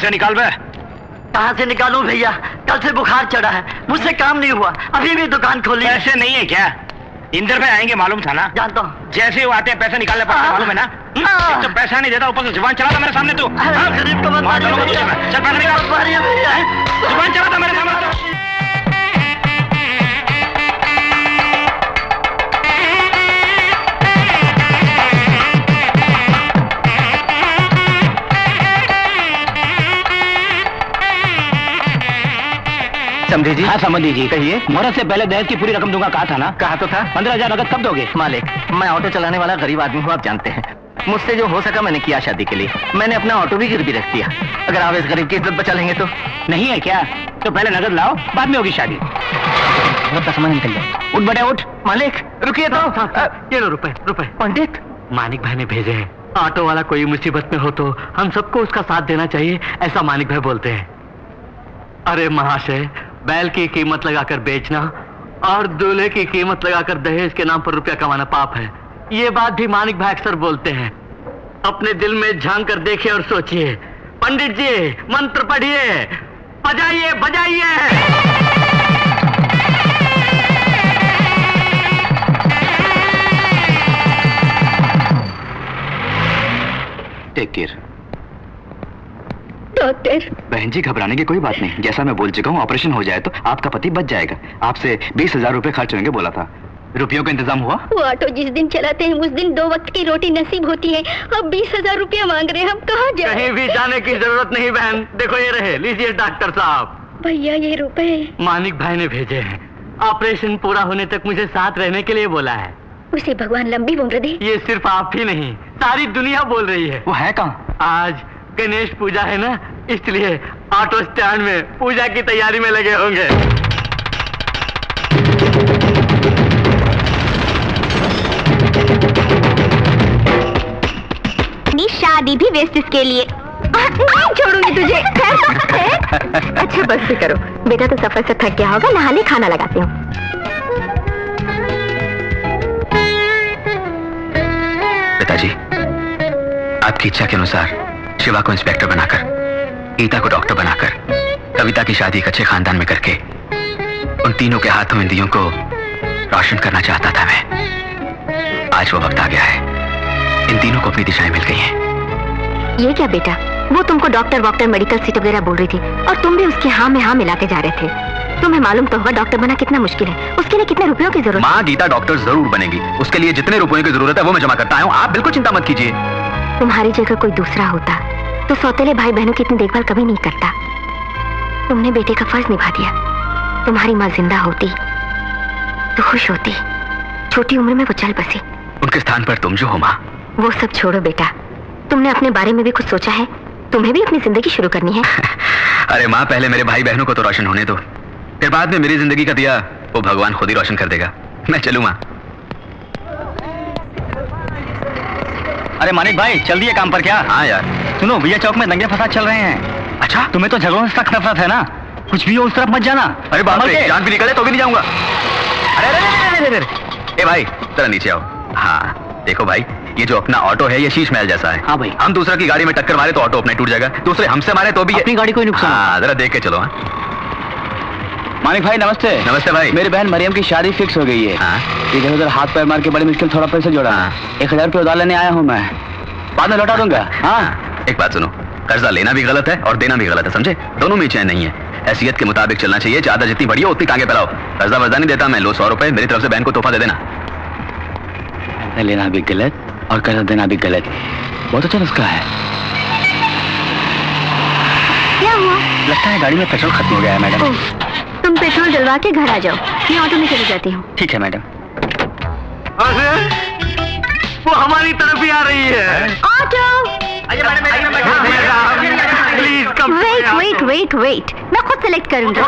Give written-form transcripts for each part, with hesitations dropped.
पैसे निकाल बे। कहाँ से निकालूं भैया? कल से बुखार चढ़ा है, मुझसे काम नहीं हुआ, अभी भी दुकान खोली। पैसे नहीं है क्या? इंदर भाई आएंगे मालूम था ना? जानता हूँ। जैसे वो आते हैं पैसे निकालने पड़ते हैं, मालूम है ना? एक तो पैसा नहीं देता, ऊपर से जुबान चलाता मेरे सामने तू। गरीब को मत मारिए भैया। चल पैसा निकाल। जुबान चलाता मेरे सामने। समझी जी? हाँ समझी जी, कहिए। मुहूर्त से पहले दहेज की पूरी रकम दूंगा, कहा था ना? कहा तो था। 15,000 नगद कब दोगे? मालिक, मैं ऑटो चलाने वाला गरीब आदमी हूँ, आप जानते हैं। मुझसे जो हो सका मैंने किया शादी के लिए। मैंने अपना ऑटो भी गिरवी रख दिया। अगर आप इस गरीब की इज्जत बचा लेंगे तो। नहीं है क्या? तो पहले नगद लाओ, बाद में होगी शादी। का सामान निकल जाए। उठ बड़े उठ। मालिक रुकिए तो। ये लो रुपए। पंडित, मानिक भाई ने भेजे हैं। ऑटो वाला कोई मुसीबत में हो तो हम सबको उसका साथ देना चाहिए, ऐसा मानिक भाई बोलते हैं। अरे महाशय, बैल की कीमत लगाकर बेचना और दूल्हे की कीमत लगाकर दहेज के नाम पर रुपया कमाना पाप है। ये बात भी मानिक भाई अक्सर बोलते हैं। अपने दिल में झांक कर देखिए और सोचिए। पंडित जी मंत्र पढ़िए, बजाइए बजाइए। Take care. डॉक्टर। बहन जी घबराने की कोई बात नहीं, जैसा मैं बोल चुका हूँ, ऑपरेशन हो जाए तो आपका पति बच जाएगा। आपसे 20,000 रुपए खर्च होंगे बोला था। रुपयों का इंतजाम हुआ? वो ऑटो जिस दिन चलाते हैं उस दिन 2 वक्त की रोटी नसीब होती है। अब 20,000 रुपया मांग रहे हैं, हम कहाँ जाएं? कहीं भी जाने की जरूरत नहीं बहन, देखो ये रहे, लीजिए डॉक्टर साहब। भैया ये रुपए मानिक भाई ने भेजे हैं। ऑपरेशन पूरा होने तक मुझे साथ रहने के लिए बोला है। उसे भगवान लंबी उम्र दे। ये सिर्फ आप ही नहीं, सारी दुनिया बोल रही है। वो है कहाँ? आज गणेश पूजा है ना, इसलिए ऑटो स्टैंड में पूजा की तैयारी में लगे होंगे। शादी भी वेस्ट इसके लिए। छोड़ूंगी तुझे। अच्छा बस भी करो बेटा, तो सफर से थक गया होगा, नहाने खाना लगाती हूँ। पिताजी, आपकी इच्छा के अनुसार शिवा को इंस्पेक्टर बनाकर, गीता को डॉक्टर बनाकर, कविता की शादी एक अच्छे खानदान में करके उन तीनों के हाथों इन दियों को रोशन करना चाहता था मैं। आज वो वक्त आ गया है, इन तीनों को अपनी दिशाएं मिल गई हैं। ये क्या बेटा, वो तुमको डॉक्टर वॉक्टर मेडिकल सीट वगैरह बोल रही थी और तुम भी उसके हाँ में हाँ मिलाते जा रहे थे। तुम्हें मालूम तो होगा डॉक्टर बना कितना मुश्किल है, उसके लिए कितने रुपयों की जरूरत। माँ, गीता डॉक्टर जरूर बनेगी, उसके लिए जितने रुपयों की जरूरत है वो मैं जमा करता हूँ, आप बिल्कुल चिंता मत कीजिए। तुम्हारी जगह कोई दूसरा होता तो सौतेले भाई बहनों की इतनी देखभाल कभी नहीं करता। तुमने बेटे का फर्ज निभा दिया। तुम्हारी माँ जिंदा होती तो खुश होती, छोटी उम्र में वो चल बसी। उनके स्थान पर तुम जो हो माँ। वो सब छोड़ो बेटा, तुमने अपने बारे में भी कुछ सोचा है? तुम्हें भी अपनी जिंदगी शुरू करनी है। अरे माँ, पहले मेरे भाई बहनों को तो रोशन होने दो, फिर बाद में मेरी जिंदगी का दिया वो भगवान खुद ही रोशन कर देगा। मैं चलूँ माँ? अरे मानिक भाई चल दिए काम पर क्या? हाँ यार। सुनो, भैया चौक में दंगे फसाद चल रहे हैं। अच्छा, तुम्हें तो झगड़ों से सख्त नफरत है ना? कुछ भी हो उस तरफ मत जाना। अरे बाप रे, जान भी निकले तो भी नहीं जाऊंगा। अरे ए भाई जरा नीचे आओ। हाँ देखो भाई, ये जो अपना ऑटो है ये शीश महल जैसा है। हाँ भाई। हम दूसरा की गाड़ी में टक्कर मारे तो ऑटो अपने टूट जाएगा, दूसरे हमसे मारे तो भी अपनी गाड़ी कोई नुकसान। हाँ जरा देख के चलो। हाँ मानिक भाई नमस्ते। नमस्ते भाई। मेरी बहन मरियम की शादी फिक्स हो गई है। हाँ? इधर उधर हाथ पैर मार के बड़ी मुश्किल थोड़ा पैसे जोड़ा। 1000 रुपये उधार लेने आया हूँ मैं, बाद में लौटा दूंगा। हाँ एक बात सुनो, कर्जा लेना भी गलत है और देना भी गलत है, समझे? दोनों में चैन नहीं है, हैसियत के मुताबिक चलना चाहिए। ज्यादा जितनी बड़ी हो उतनी टांगे फैलाओ। कर्जा वर्जा नहीं देता मैं, लो 100 रुपए मेरी तरफ से बहन को तोहफा दे देना। लेना भी गलत और कर्जा देना भी गलत। बहुत अच्छा नुस्खा है। क्या हुआ? लगता है गाड़ी में पेट्रोल खत्म हो गया है मैडम। तुम पेट्रोल डलवा के घर आ जाओ, मैं ऑटो में चली जाती हूँ। ठीक है मैडम। अरे वो हमारी तरफ ही आ रही है। ऑटो! Please come. वेट, मैं खुद सेलेक्ट करूंगा।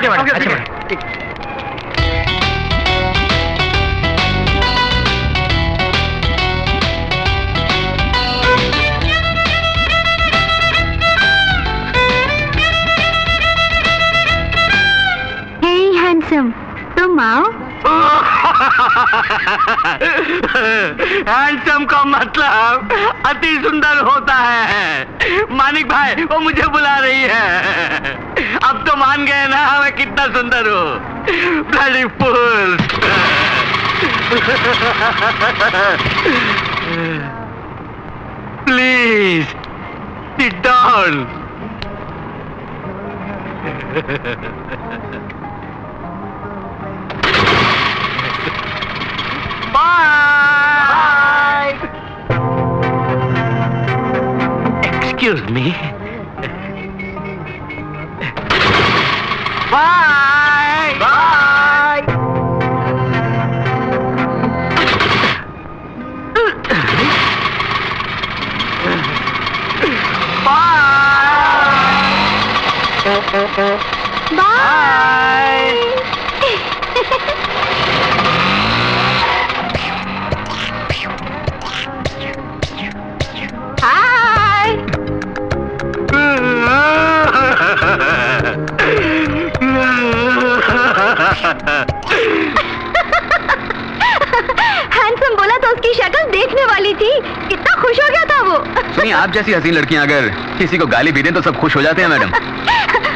हे हैंडसम, तुम आओ। हैंडसम का मतलब अति सुंदर होता है। मानिक भाई वो मुझे बुला रही है। अब तो मान गए ना मैं कितना सुंदर हूँ। Bloody fool. Please sit down. Bye. Excuse me. Bye. Bye. Handsome बोला तो उसकी शक्ल देखने वाली थी। कितना खुश हो गया था वो। सुनिए, आप जैसी हसीन लड़कियां अगर किसी को गाली भी दें तो सब खुश हो जाते हैं मैडम।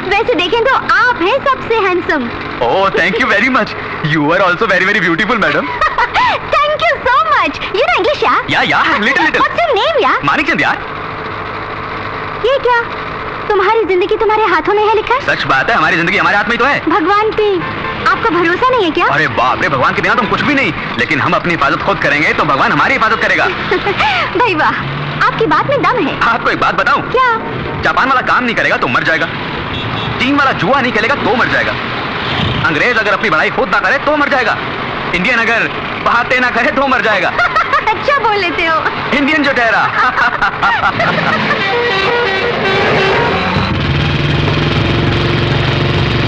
वैसे देखें तो आप हैं सबसे handsome. Oh, thank you very much. You are also very very beautiful madam. Thank you so much. You know English या little little. What's your name यार? मानिकचंद यार। ये क्या? तुम्हारी जिंदगी तुम्हारे हाथों में है लिखा? सच बात है, हमारी जिंदगी हमारे हाथ में ही तो है। भगवान पे आपका भरोसा नहीं है क्या? अरे बाप रे, भगवान के बिना तुम कुछ भी नहीं। लेकिन हम अपनी हिफाजत खुद करेंगे तो भगवान हमारी हिफाजत करेगा। भाई वाह, आपकी बात में दम है। आपको एक बात बताऊं? क्या? जापान वाला काम नहीं करेगा तो मर जाएगा। चीन वाला जुआ नहीं खेलेगा तो मर जाएगा। अंग्रेज अगर अपनी बड़ाई खुद ना करे तो मर जाएगा। इंडियन अगर बातें ना करे तो मर जाएगा। अच्छा बोल लेते हो। इंडियन जो ठहरा।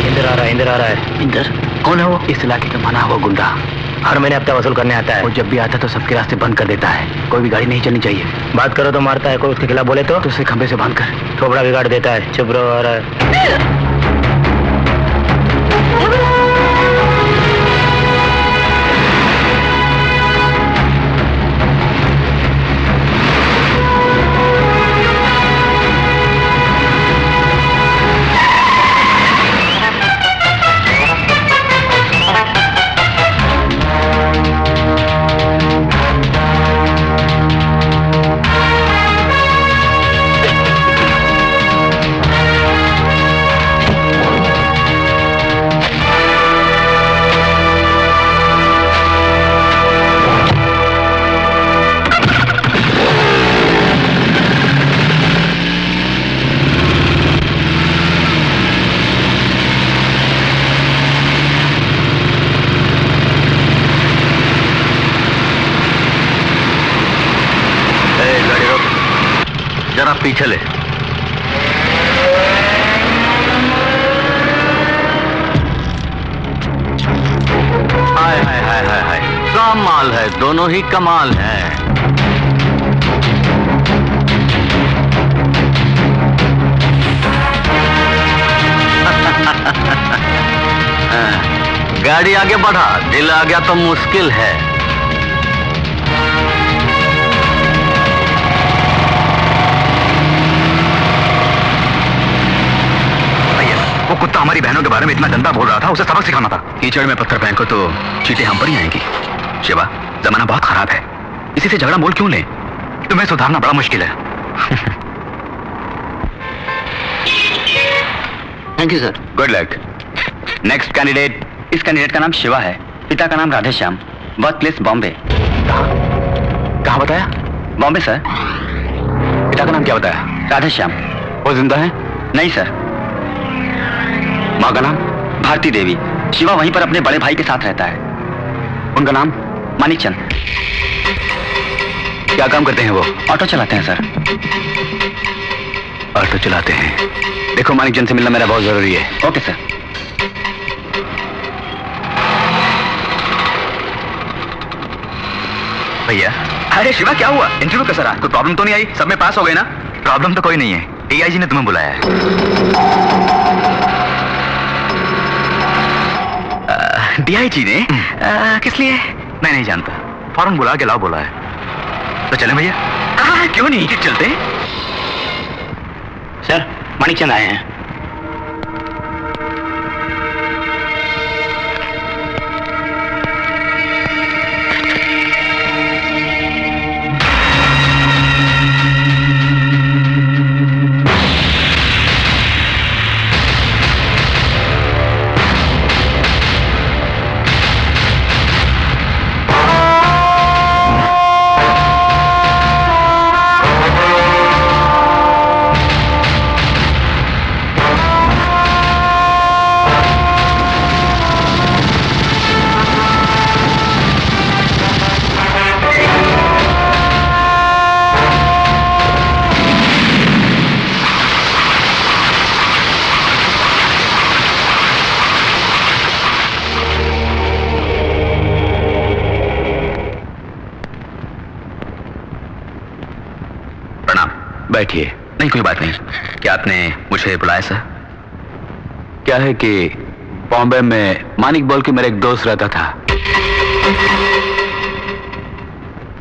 इंदर आ रहा है। इंदर कौन है वो? इस इलाके का माना हुआ गुंडा। हर महीने हफ्ता वसूल करने आता है। वो जब भी आता है तो सबके रास्ते बंद कर देता है। कोई भी गाड़ी नहीं चलनी चाहिए। बात करो तो मारता है, कोई उसके खिलाफ बोले तो उसे खंबे से बांध कर थोबड़ा बिगाड़ देता है। चुप रहो। आ रहा है। जरा पीछे ले। हाय हाय हाय हाय हाय, कमाल है, दोनों ही कमाल है। गाड़ी आगे बढ़ा, दिल आ गया तो मुश्किल है। वो कुत्ता हमारी बहनों के बारे में इतना गंदा बोल रहा था, उसे सबक सिखाना था। कीचड़ में पत्थर फेंको तो चींटे हम पर ही आएंगी। शिवा, जमाना बहुत खराब है, इसी से झगड़ा मोल क्यों ले? तुम्हें सुधारना बड़ा मुश्किल है। Thank you sir. Good luck. Next candidate. इस कैंडिडेट का नाम शिवा है, पिता का नाम राधेश्याम, बर्थ प्लेस बॉम्बे। कहाँ बताया? बॉम्बे सर। पिता का नाम क्या बताया? राधेश्याम। वो जिंदा है? नहीं सर। माँ का नाम? भारती देवी। शिवा वहीं पर अपने बड़े भाई के साथ रहता है। उनका नाम? मानिकचंद। क्या काम करते हैं वो? ऑटो चलाते हैं सर। ऑटो चलाते हैं। देखो, मानिकचंद से मिलना मेरा बहुत जरूरी है। Okay sir. भैया। अरे शिवा, क्या हुआ? इंटरव्यू कैसा रहा? कोई प्रॉब्लम तो नहीं आई? सब में पास हो गए ना? प्रॉब्लम तो कोई नहीं है, डीआईजी ने तुम्हें बुलाया है। डीआईजी ने किस लिए? मैं नहीं जानता, फौरन बुला के लाओ बोला है। तो चले भैया? क्यों नहीं, चलते हैं। सर, माणिकचंद आए हैं। बैठिए। नहीं, कोई बात नहीं। क्या आपने मुझे बुलाया सर? क्या है कि बॉम्बे में मानिक बोल के मेरा एक दोस्त रहता था,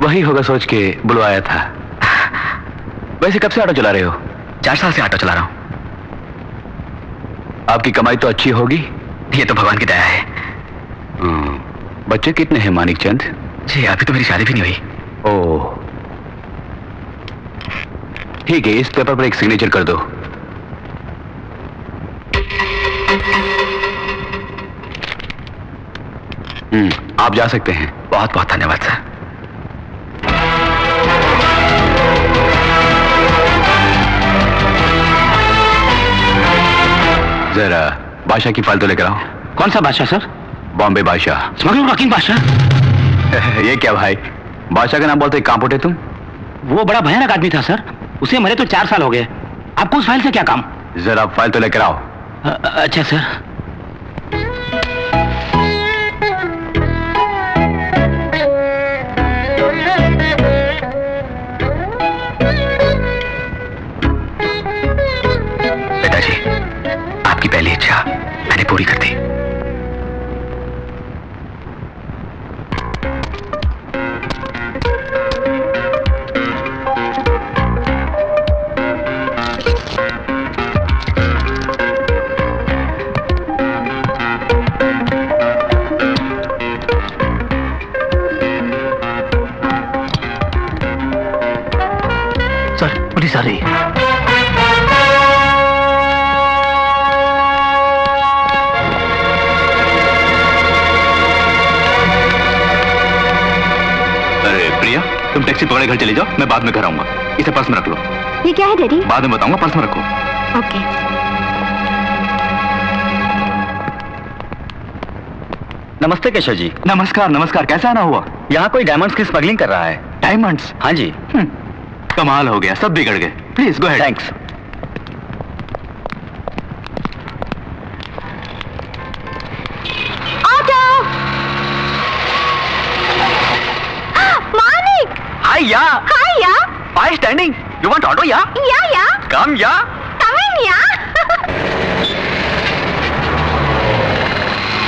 वही होगा सोच के बुलवाया था। वैसे कब से ऑटो चला रहे हो? 4 साल से ऑटो चला रहा हूं। आपकी कमाई तो अच्छी होगी। ये तो भगवान की दया है। बच्चे कितने हैं मानिक चंद? जी अभी तो मेरी शादी भी नहीं हुई। ओह ठीक है, इस पेपर पर एक सिग्नेचर कर दो। आप जा सकते हैं। बहुत बहुत धन्यवाद सर। जरा बादशाह की फाइल तो लेकर आओ। कौन सा बादशाह सर? बॉम्बे बादशाह। स्मगलर रॉकिंग बादशाह? ये क्या भाई, बादशाह का नाम बोलते कहां पुटे तुम? वो बड़ा भयानक आदमी था सर, उसे मरे तो 4 साल हो गए। आपको उस फाइल से क्या काम? जरा फाइल तो लेकर आओ। अच्छा सर। पिताजी, आपकी पहली इच्छा मैंने पूरी कर दी। पुलिस आ रही है। अरे प्रिया, तुम टैक्सी पकड़े घर चले जाओ, मैं बाद में घर आऊंगा। इसे पर्स में रख लो। ये क्या है डैडी? बाद में बताऊंगा, पर्स में रखो। ओके। नमस्ते केशव जी। नमस्कार नमस्कार, कैसा आना हुआ? यहाँ कोई डायमंड्स की स्मगलिंग कर रहा है। डायमंड्स? हाँ जी। कमाल हो गया, सब बिगड़ गए। Please go ahead. Thanks. Auto! Manik! Hiya. हाय या! Why standing? You want auto या? या Come या। come in या।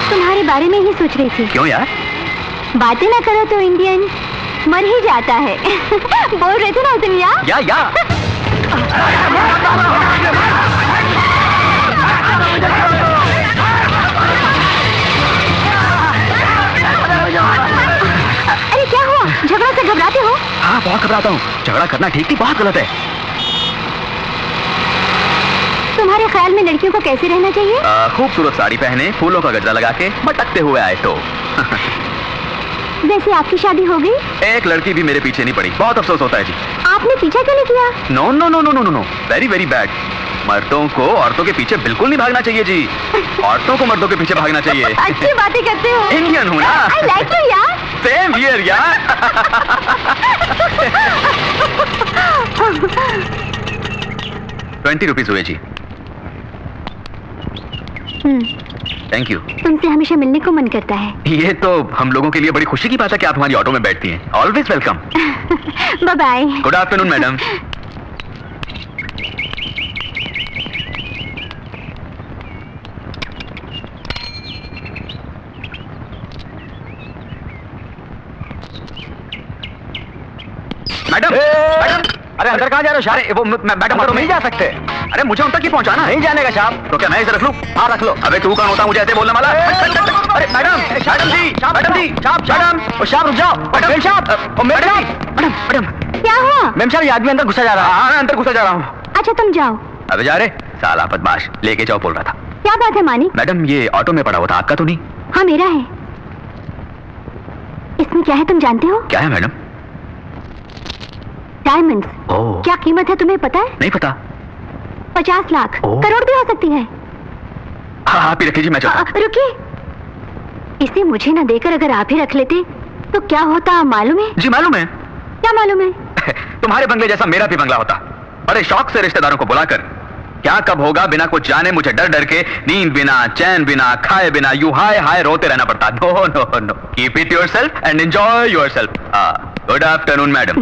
तुम्हारे बारे में ही सोच रही थी। क्यों यार? बातें ना करो तो इंडियन मर ही जाता है। बोल रहे थे ना तुम या? या। अरे क्या हुआ? झगड़ा से घबराते हो? हाँ बहुत घबराता हूँ। झगड़ा करना ठीक नहीं, बहुत गलत है। तुम्हारे ख्याल में लड़कियों को कैसे रहना चाहिए? खूबसूरत साड़ी पहने, फूलों का गजरा लगा के, मटकते हुए आए तो। वैसे आपकी शादी हो गई? एक लड़की भी मेरे पीछे नहीं पड़ी, बहुत अफसोस होता है जी। आपने पीछा क्यों नहीं किया? No no no no no no, very very bad. मर्दों को औरतों के पीछे बिल्कुल नहीं भागना चाहिए जी। औरतों को मर्दों के पीछे भागना चाहिए। अच्छी बातें करते हो। इंडियन हूँ ना। I like you यार। सेम हियर यार। 20 रुपीज हुए जी। Thank you. तुमसे हमेशा मिलने को मन करता है। ये तो हम लोगों के लिए बड़ी खुशी की बात है कि आप हमारी ऑटो में बैठती हैं। Always welcome. Bye bye. Good afternoon madam. Madam madam, अरे अंदर कहाँ जा रहे हो? अरे वो मैडम अंदर नहीं जा सकते। अरे मुझे उन तक ही पहुंचाना है। नहीं जाने का साहब। तो क्या मैं इसे रख लूं? हाँ रख लो। अबे तू कौन होता मुझे ऐसे बोलने वाला? अरे मैडम मैडम जी मैडम जी मैडम ओ साहब रुक जाओ। मेम साहब, ओ मेम साहब। Madam madam. क्या हुआ? मेम साहब, ये आदमी अंदर घुसा जा रहा है। हाँ मैं अंदर घुसा जा रहा हूँ। अच्छा तुम जाओ। अबे जा रे साला बदमाश, लेके जाओ बोल रहा था। क्या बात है मानिक? मैडम ये ऑटो में पड़ा हुआ था, आपका तो नहीं? हाँ मेरा है। इसमें क्या है तुम जानते हो? क्या है मैडम? डायमंड्स। ओह क्या कीमत है तुम्हें पता है? नहीं पता। 50 लाख, ओह। करोड़ भी हो सकती है। हाँ आप ही रख लीजिए, मैं चलता हूँ। रुकिए, इसे मुझे ना देकर अगर आप ही रख लेते तो क्या होता मालूम है? जी मालूम है। क्या मालूम है? तुम्हारे बंगले जैसा मेरा भी बंगला होता। बड़े शौक से रिश्तेदारों को बुलाकर क्या कब होगा बिना कुछ जाने मुझे डर डर के नींद बिना चैन बिना खाए बिना यूं हाय हाय रोते रहना पड़ता। No no no, keep it yourself and enjoy yourself. Good afternoon madam.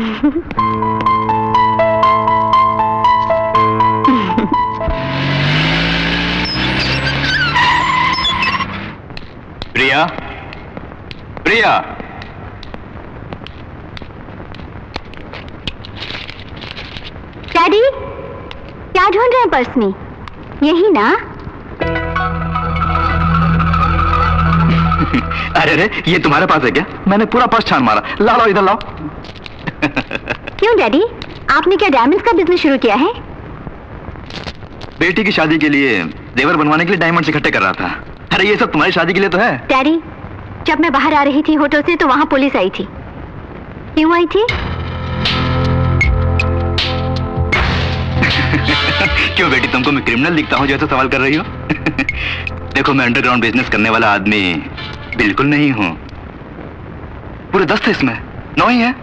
Priya Priya, daddy क्या ढूंढ रहे हैं पर्स में? यही ना? अरे अरे ये तुम्हारे पास है क्या? मैंने पूरा पर्स छान मारा। लाओ इधर लाओ। क्यों डैडी, आपने क्या डायमंड्स का बिजनेस शुरू किया है? बेटी की शादी के लिए जेवर बनवाने के लिए डायमंड इकट्ठे कर रहा था। अरे ये सब तुम्हारी शादी के लिए तो है। डैडी जब मैं बाहर आ रही थी होटल से तो वहां पुलिस आई थी। क्यों आई थी? क्यों बेटी, तुमको मैं क्रिमिनल दिखता हूँ जैसे सवाल कर रही हो? देखो मैं अंडरग्राउंड बिजनेस करने वाला आदमी बिल्कुल नहीं हूँ। पूरे 10 थे इसमें, 9 ही है।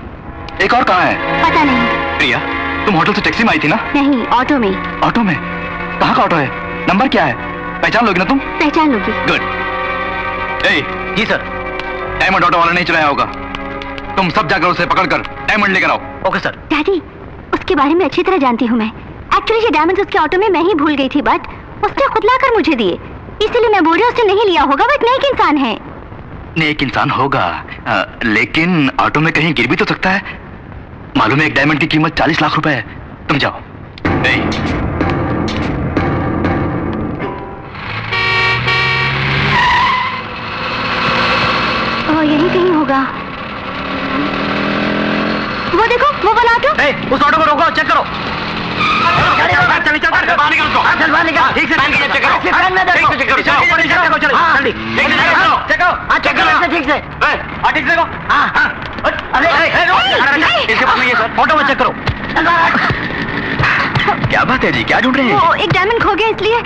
एक और कहाँ है? पता नहीं। प्रिया तुम होटल से टैक्सी में आई थी ना? नहीं, ऑटो में। ऑटो में? कहाँ का ऑटो है? नंबर क्या है? पहचान लोगी ना तुम? पहचान लूंगी। गुड। जी सर। डायमंड ऑटो वाला नहीं चलाया होगा। तुम सब जाकर उसे पकड़कर डायमंड लेकर आओ। Okay sir. डैडी उसके बारे में अच्छी तरह जानती हूँ मैं। एक्चुअली ये डायमंड्स उसके ऑटो में मैं ही भूल गई थी, बट उसने खुद लाकर मुझे दिए, इसीलिए मैं बोल रही हूँ उसने नहीं लिया होगा। वो एक नेक इंसान है। नेक इंसान होगा लेकिन ऑटो में कहीं गिर भी तो सकता है। मालूम है एक डायमंड की कीमत 40 लाख रुपए है। तुम जाओ। यही कहीं होगा। वो देखो वो वाला ऑटो। उस ऑटो को रोको, चेक करो। ऑटो में चेक करो। क्या बात है जी, क्या ढूंढ रहे हैं? वो एक डायमंड खो गया इसलिए।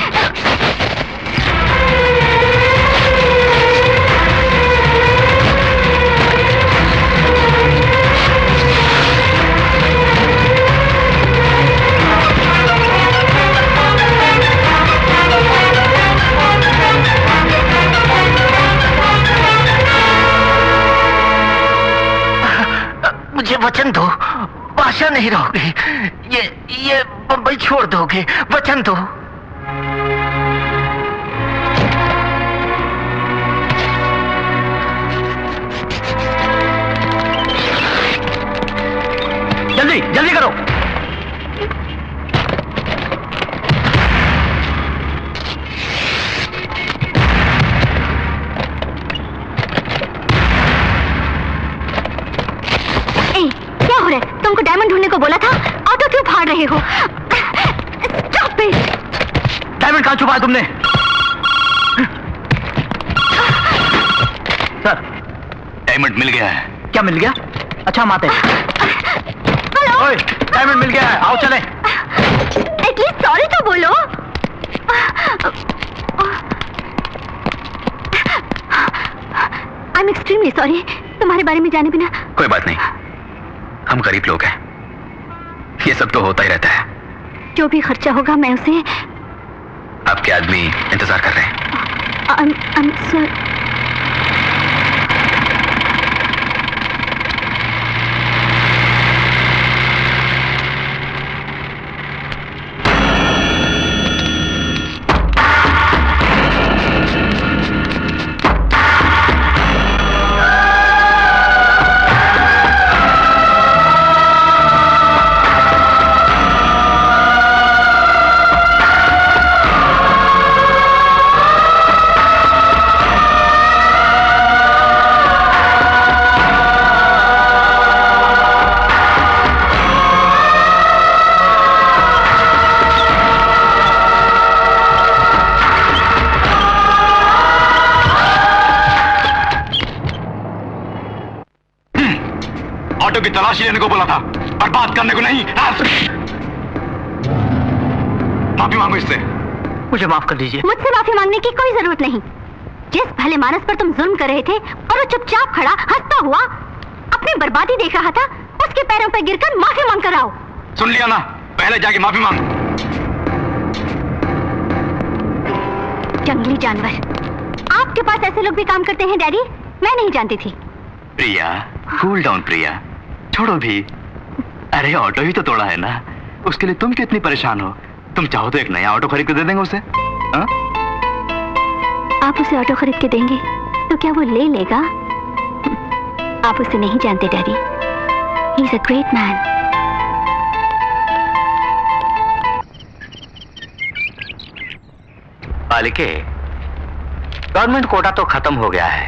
मुझे वचन दो, भाषा नहीं रहोगे। ये बम्बई छोड़ दोगे, वचन दो। जल्दी जल्दी करो। क्या हो रहा है? तुमको डायमंड ढूंढने को बोला था, ऑटो क्यों फाड़ रहे हो? Stop it! डायमंड कहाँ छुपा है तुमने? सर डायमंड मिल गया है। क्या मिल गया? अच्छा हम आते हैं। हेलो, ओए, डायमंड मिल गया है, आओ चले। एटलीस्ट सॉरी तो बोलो। आई एम एक्सट्रीमली सॉरी, तुम्हारे बारे में जाने बिना। कोई बात नहीं, हम गरीब लोग हैं, ये सब तो होता ही रहता है। जो भी खर्चा होगा मैं उसे। आपके आदमी इंतजार कर रहे हैं। I'm sorry. ऑटो की तलाशी लेने को बोला था, बर्बाद करने को नहीं। माफी मांगो इससे। मुझे माफ कर दीजिए। मुझसे माफी मांगने की कोई जरूरत नहीं। जिस भले मानस पर तुम जुल्म कर रहे थे और वो चुपचाप खड़ा हंसता हुआ अपनी बर्बादी देख रहा था, उसके पैरों पर गिरकर माफी मांग कर आओ। सुन लिया ना, पहले जाके माफी मांग। जंगली जानवर, आपके पास ऐसे लोग भी काम करते हैं डैडी? मैं नहीं जानती थी। प्रिया, कूल डाउन प्रिया, छोड़ो भी। अरे ऑटो ही तो तोड़ा है ना, उसके लिए तुम क्यों इतनी परेशान हो? तुम चाहो तो एक नया ऑटो खरीद के दे देंगे उसे। हा? आप उसे ऑटो खरीद के देंगे तो क्या वो ले लेगा? आप उसे नहीं जानते daddy, he is a great man. बालिके, गवर्नमेंट कोटा तो खत्म हो गया है,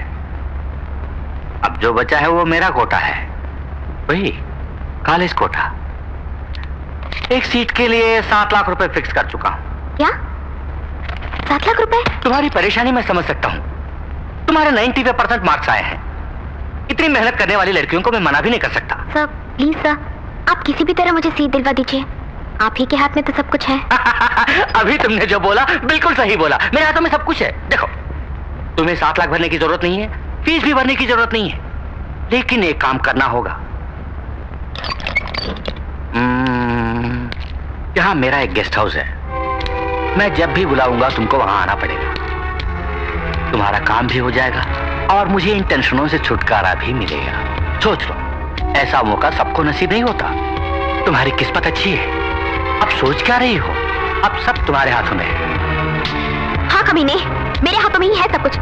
अब जो बचा है वो मेरा कोटा है, वही कॉलेज कोटा। एक सीट के लिए 7 लाख रुपए फिक्स कर चुका हूं। क्या 7 लाख रुपए? तुम्हारी परेशानी मैं समझ सकता हूं, तुम्हारे 90% मार्क्स आए हैं, इतनी मेहनत करने वाली लड़कियों को मैं मना भी नहीं कर सकता। सर प्लीज सर, आप किसी भी तरह मुझे सीट दिलवा दीजिए, आप ही के हाथ में तो सब कुछ है। अभी तुमने जो बोला बिल्कुल सही बोला, मेरे हाथों में सब कुछ है। देखो, तुम्हें 7 लाख भरने की जरूरत नहीं है, फीस भी भरने की जरूरत नहीं है, लेकिन एक काम करना होगा। यहाँ मेरा एक गेस्ट हाउस है, मैं जब भी बुलाऊंगा तुमको वहां आना पड़ेगा। तुम्हारा काम भी हो जाएगा और मुझे इन टेंशनों से छुटकारा भी मिलेगा। सोच लो, ऐसा मौका सबको नसीब नहीं होता। तुम्हारी किस्मत अच्छी है। अब सोच क्या रही हो? अब सब तुम्हारे हाथों में है। हाँ कमीने, मेरे हाथों में ही है सब कुछ।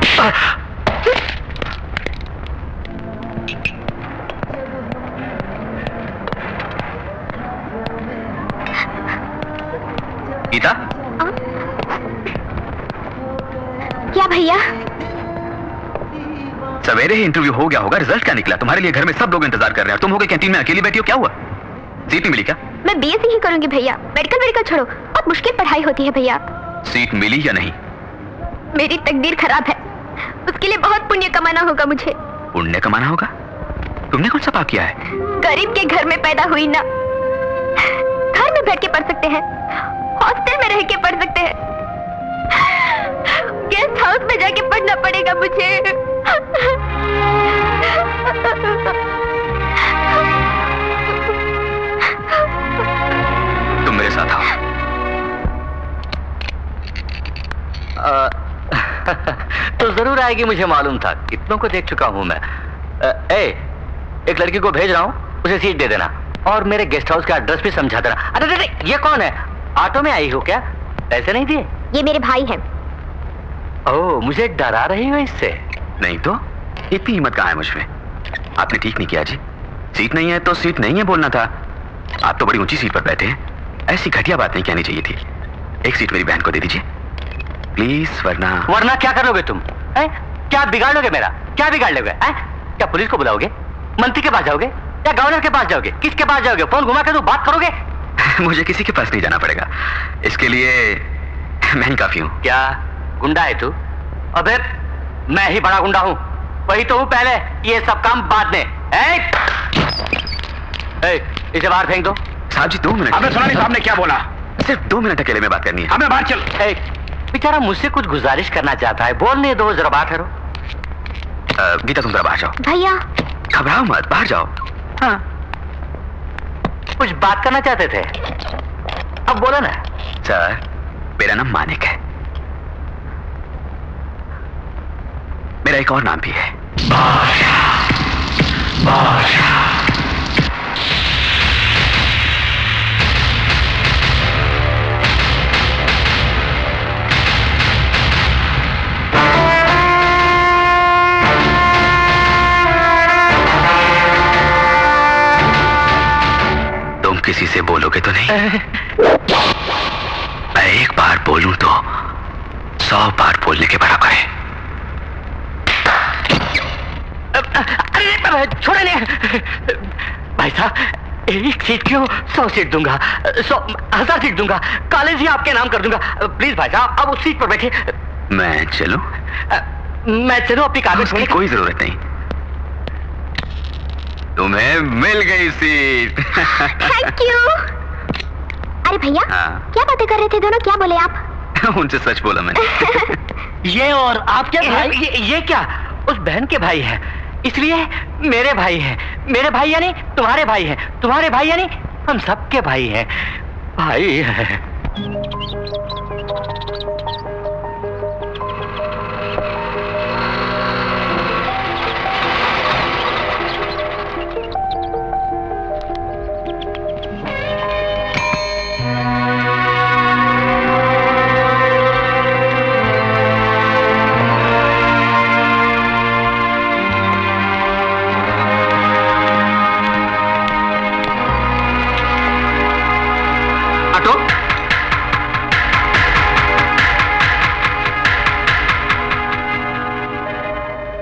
गीता, क्या भैया? सवेरे ही इंटरव्यू हो गया होगा, रिजल्ट क्या निकला? तुम्हारे लिए घर में सब लोग इंतजार कर रहे हैं, तुम हो गए कैंटीन में अकेली बैठी हो, क्या हुआ? सीट नहीं मिली क्या? मैं बीएससी ही करूंगी भैया, मेडिकल छोड़ो, बहुत मुश्किल पढ़ाई होती है भैया। सीट मिली या नहीं? मेरी तकदीर खराब है, उसके लिए बहुत पुण्य कमाना होगा मुझे। पुण्य कमाना होगा? तुमने कौन सा पाप किया है? गरीब के घर में पैदा हुई ना, घर में बैठ के पढ़ सकते हैं, हॉस्टल में रह के पढ़ सकते हैं, गेस्ट हाउस में जाके पढ़ना पड़ेगा मुझे। तुम मेरे साथ आओ। तो जरूर आएगी, मुझे मालूम था, कितनों को देख चुका हूं मैं। एक लड़की को भेज रहा हूं, उसे सीट दे देना और मेरे गेस्ट हाउस का एड्रेस भी समझा देना। अरे ये कौन है? ऑटो में आई हो क्या? पैसे नहीं दिए? ये मेरे भाई हैं। ओह, मुझे डरा रही हो इससे? नहीं तो, इतनी हिम्मत कहाँ है मुझमें? आपने ठीक नहीं किया जी, सीट नहीं है तो सीट नहीं है बोलना था। आप तो बड़ी ऊंची सीट पर बैठे हैं, ऐसी घटिया बात नहीं कहनी चाहिए थी। एक सीट मेरी बहन को दे दीजिए प्लीज, वरना क्या कर लोगे तुम? क्या बिगाड़ लोगे मेरा? क्या बिगाड़ लोगे? क्या पुलिस को बुलाओगे? मंत्री के पास जाओगे या गवर्नर के पास जाओगे? किसके पास जाओगे? फोन घुमा के तो बात करोगे? मुझे किसी के पास नहीं जाना पड़ेगा, इसके लिए मैं ही काफी हूँ। क्या गुंडा है तू? अबे मैं ही बड़ा गुंडा हूँ, वही तो हूँ पहले, ये सब काम बाद में। इसे बाहर फेंक दो। साहब जी 2 मिनट। आपने सुना नहीं साहब ने क्या बोला? सिर्फ 2 मिनट अकेले में बात करनी है। हमें बाहर चल। बेचारा मुझसे कुछ गुजारिश करना चाहता है, बोलने दो, जरा बात करो। गीता तुम जरा बाहर जाओ। भैया घबराओ मत, बाहर जाओ। हाँ, कुछ बात करना चाहते थे, अब बोलो ना। सर, मेरा नाम मानिक है, मेरा एक और नाम भी है, बादशाह। बादशाह। तुम किसी से बोलोगे तो नहीं? मैं एक बार बोलूं तो 100 बार बोलने के बराबर है। अरे छोड़े नहीं भाई साहब, एक सीट क्यों, 100 सीट दूंगा, 1000 सीट दूंगा, कॉलेज ही आपके नाम कर दूंगा। प्लीज भाई साहब, अब उस सीट पर बैठे। मैं चलूं? मैं चलूं अपनी कागज की कोई जरूरत नहीं, तुम्हें मिल गई सीट। Thank you. अरे भैया, हाँ। क्या बातें कर रहे थे दोनों? क्या बोले आप? उनसे सच बोला मैंने। ये और आपके भाई? ये क्या? उस बहन के भाई है, इसलिए मेरे भाई है। मेरे भाई यानी तुम्हारे भाई है, तुम्हारे भाई यानी हम सबके भाई हैं। भाई है।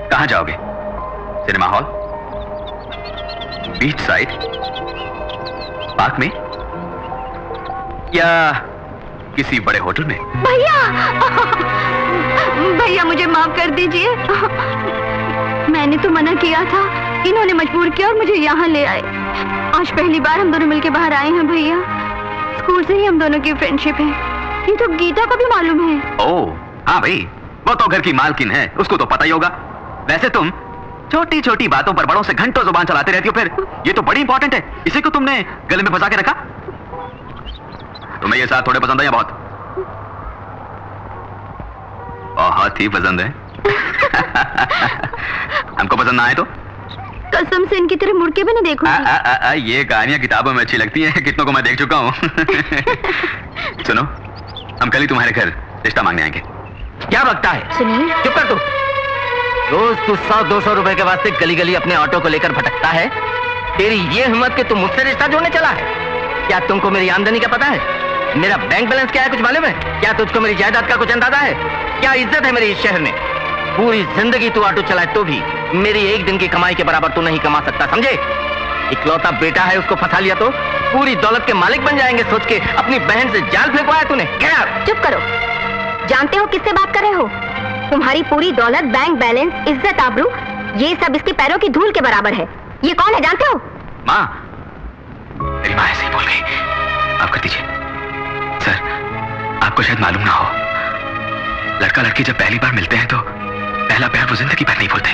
कहां जाओगे? Cinema hall, beach side, park में, या किसी बड़े होटल में? भैया, भैया मुझे माफ कर दीजिए। मैंने तो मना किया था, इन्होंने मजबूर किया और मुझे यहाँ ले आए। आज पहली बार हम दोनों मिलके बाहर आए हैं भैया। स्कूल से ही हम दोनों की फ्रेंडशिप है, ये तो गीता को भी मालूम है। ओह हाँ भाई, वो तो घर की मालकिन है, उसको तो पता ही होगा। वैसे तुम छोटी छोटी बातों पर बड़ों से घंटों जुबान चलाते रहती हो, फिर ये तो बड़ी इंपॉर्टेंट है, इसे को तुमने गले में फंसा के रखा? तुम्हें ये साथ थोड़े पसंद है या बहुत? बहुत ही पसंद है। हमको पसंद ना आए तो कसम से इनकी तरह मुड़ के भी नहीं देखूंगी। ये कहानियां किताबों में अच्छी लगती हैं, कितनों को मैं देख चुका हूं। सुनो, हम कल ही तुम्हारे घर रिश्ता मांगने आएंगे। क्या बकता है? सुनिए, चुप कर तू। रोज तू 100-200 रुपए के वास्ते गली गली अपने ऑटो को लेकर भटकता है। तेरी ये हिम्मत कि तू मुझसे रिश्ता जोड़ने चला है? क्या तुमको मेरी आमदनी का पता है? मेरा बैंक बैलेंस क्या है कुछ मालूम है? क्या तुझको मेरी जायदाद का कुछ अंदाजा है? क्या इज्जत है मेरी इस शहर में? पूरी जिंदगी तू ऑटो चलाए तो भी मेरी एक दिन की कमाई के बराबर तू नहीं कमा सकता, समझे? इकलौता बेटा है, उसको फंसा लिया तो पूरी दौलत के मालिक बन जाएंगे सोच के अपनी बहन से जाल फेंकवाया तूने। चुप करो। जानते हो किससे बात कर रहे हो? तुम्हारी पूरी दौलत, बैंक बैलेंस, इज्जत, आबरू, ये सब इसके पैरों की धूल के बराबर है। ये कौन है जानते हो? माँ, मेरी माँ ऐसे ही बोल गई। आप कर दीजिए। सर, आपको शायद मालूम ना हो, लड़का लड़की जब पहली बार मिलते हैं तो पहला प्यार वो जिंदगी भर नहीं भूलते।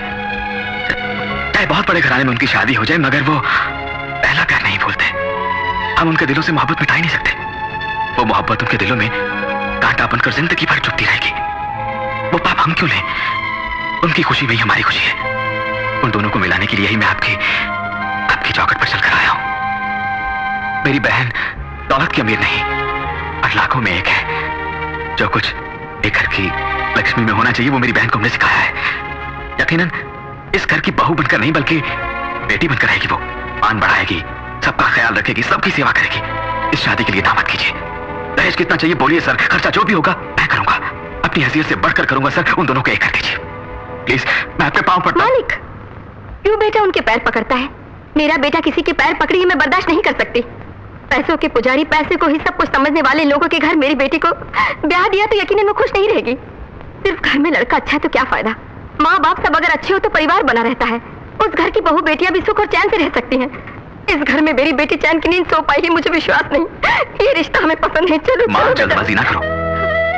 चाहे बहुत बड़े घराने में उनकी शादी हो जाए, मगर वो पहला प्यार नहीं भूलते। हम उनके दिलों से मोहब्बत मिटा ही नहीं सकते। वो मोहब्बत उनके दिलों में कांटा बनकर जिंदगी भर चुभती रहेगी। वो पाप हम क्यों लें? उनकी खुशी में ही हमारी खुशी है। उन दोनों को मिलाने के लिए ही मैं आपकी चौखट पर चलकर आया हूं। मेरी बहन दौलत की अमीर नहीं, और लाखों में एक है। जो कुछ एक घर की लक्ष्मी में होना चाहिए वो मेरी बहन को हमने सिखाया है। यकीनन इस घर की बहू बनकर नहीं बल्कि बेटी बनकर रहेगी। वो मान बढ़ाएगी, सबका ख्याल रखेगी, सबकी सेवा करेगी। इस शादी के लिए दामाद कीजिए। दहेज कितना चाहिए बोलिए सर, खर्चा जो भी होगा मैं करूंगा। अपनी हैसियत से बढ़कर करूंगा सर। उन दोनों को एक कर दीजिए प्लीज, मैं आपके पांव पड़ता हूं। मालिक, क्यों बेटा उनके पैर पकड़ता है? मेरा बेटा किसी के पैर पकड़ी मैं बर्दाश्त नहीं कर सकती। पैसों के पुजारी, पैसे को ही सब कुछ समझने वाले लोगों के घर मेरी बेटी को ब्याह दिया तो यकीनन वो खुश नहीं रहेगी। सिर्फ घर में लड़का अच्छा है तो क्या फायदा? माँ बाप सब अगर अच्छे हो तो परिवार बना रहता है। उस घर की बहू बेटियां भी सुख और चैन से रह सकती हैं। इस घर में मेरी बेटी चैन की नींद सो पाएगी, मुझे विश्वास नहीं। ये रिश्ता हमें पसंद नहीं। चलो माँ, चलो जल्दबाजी ना करो।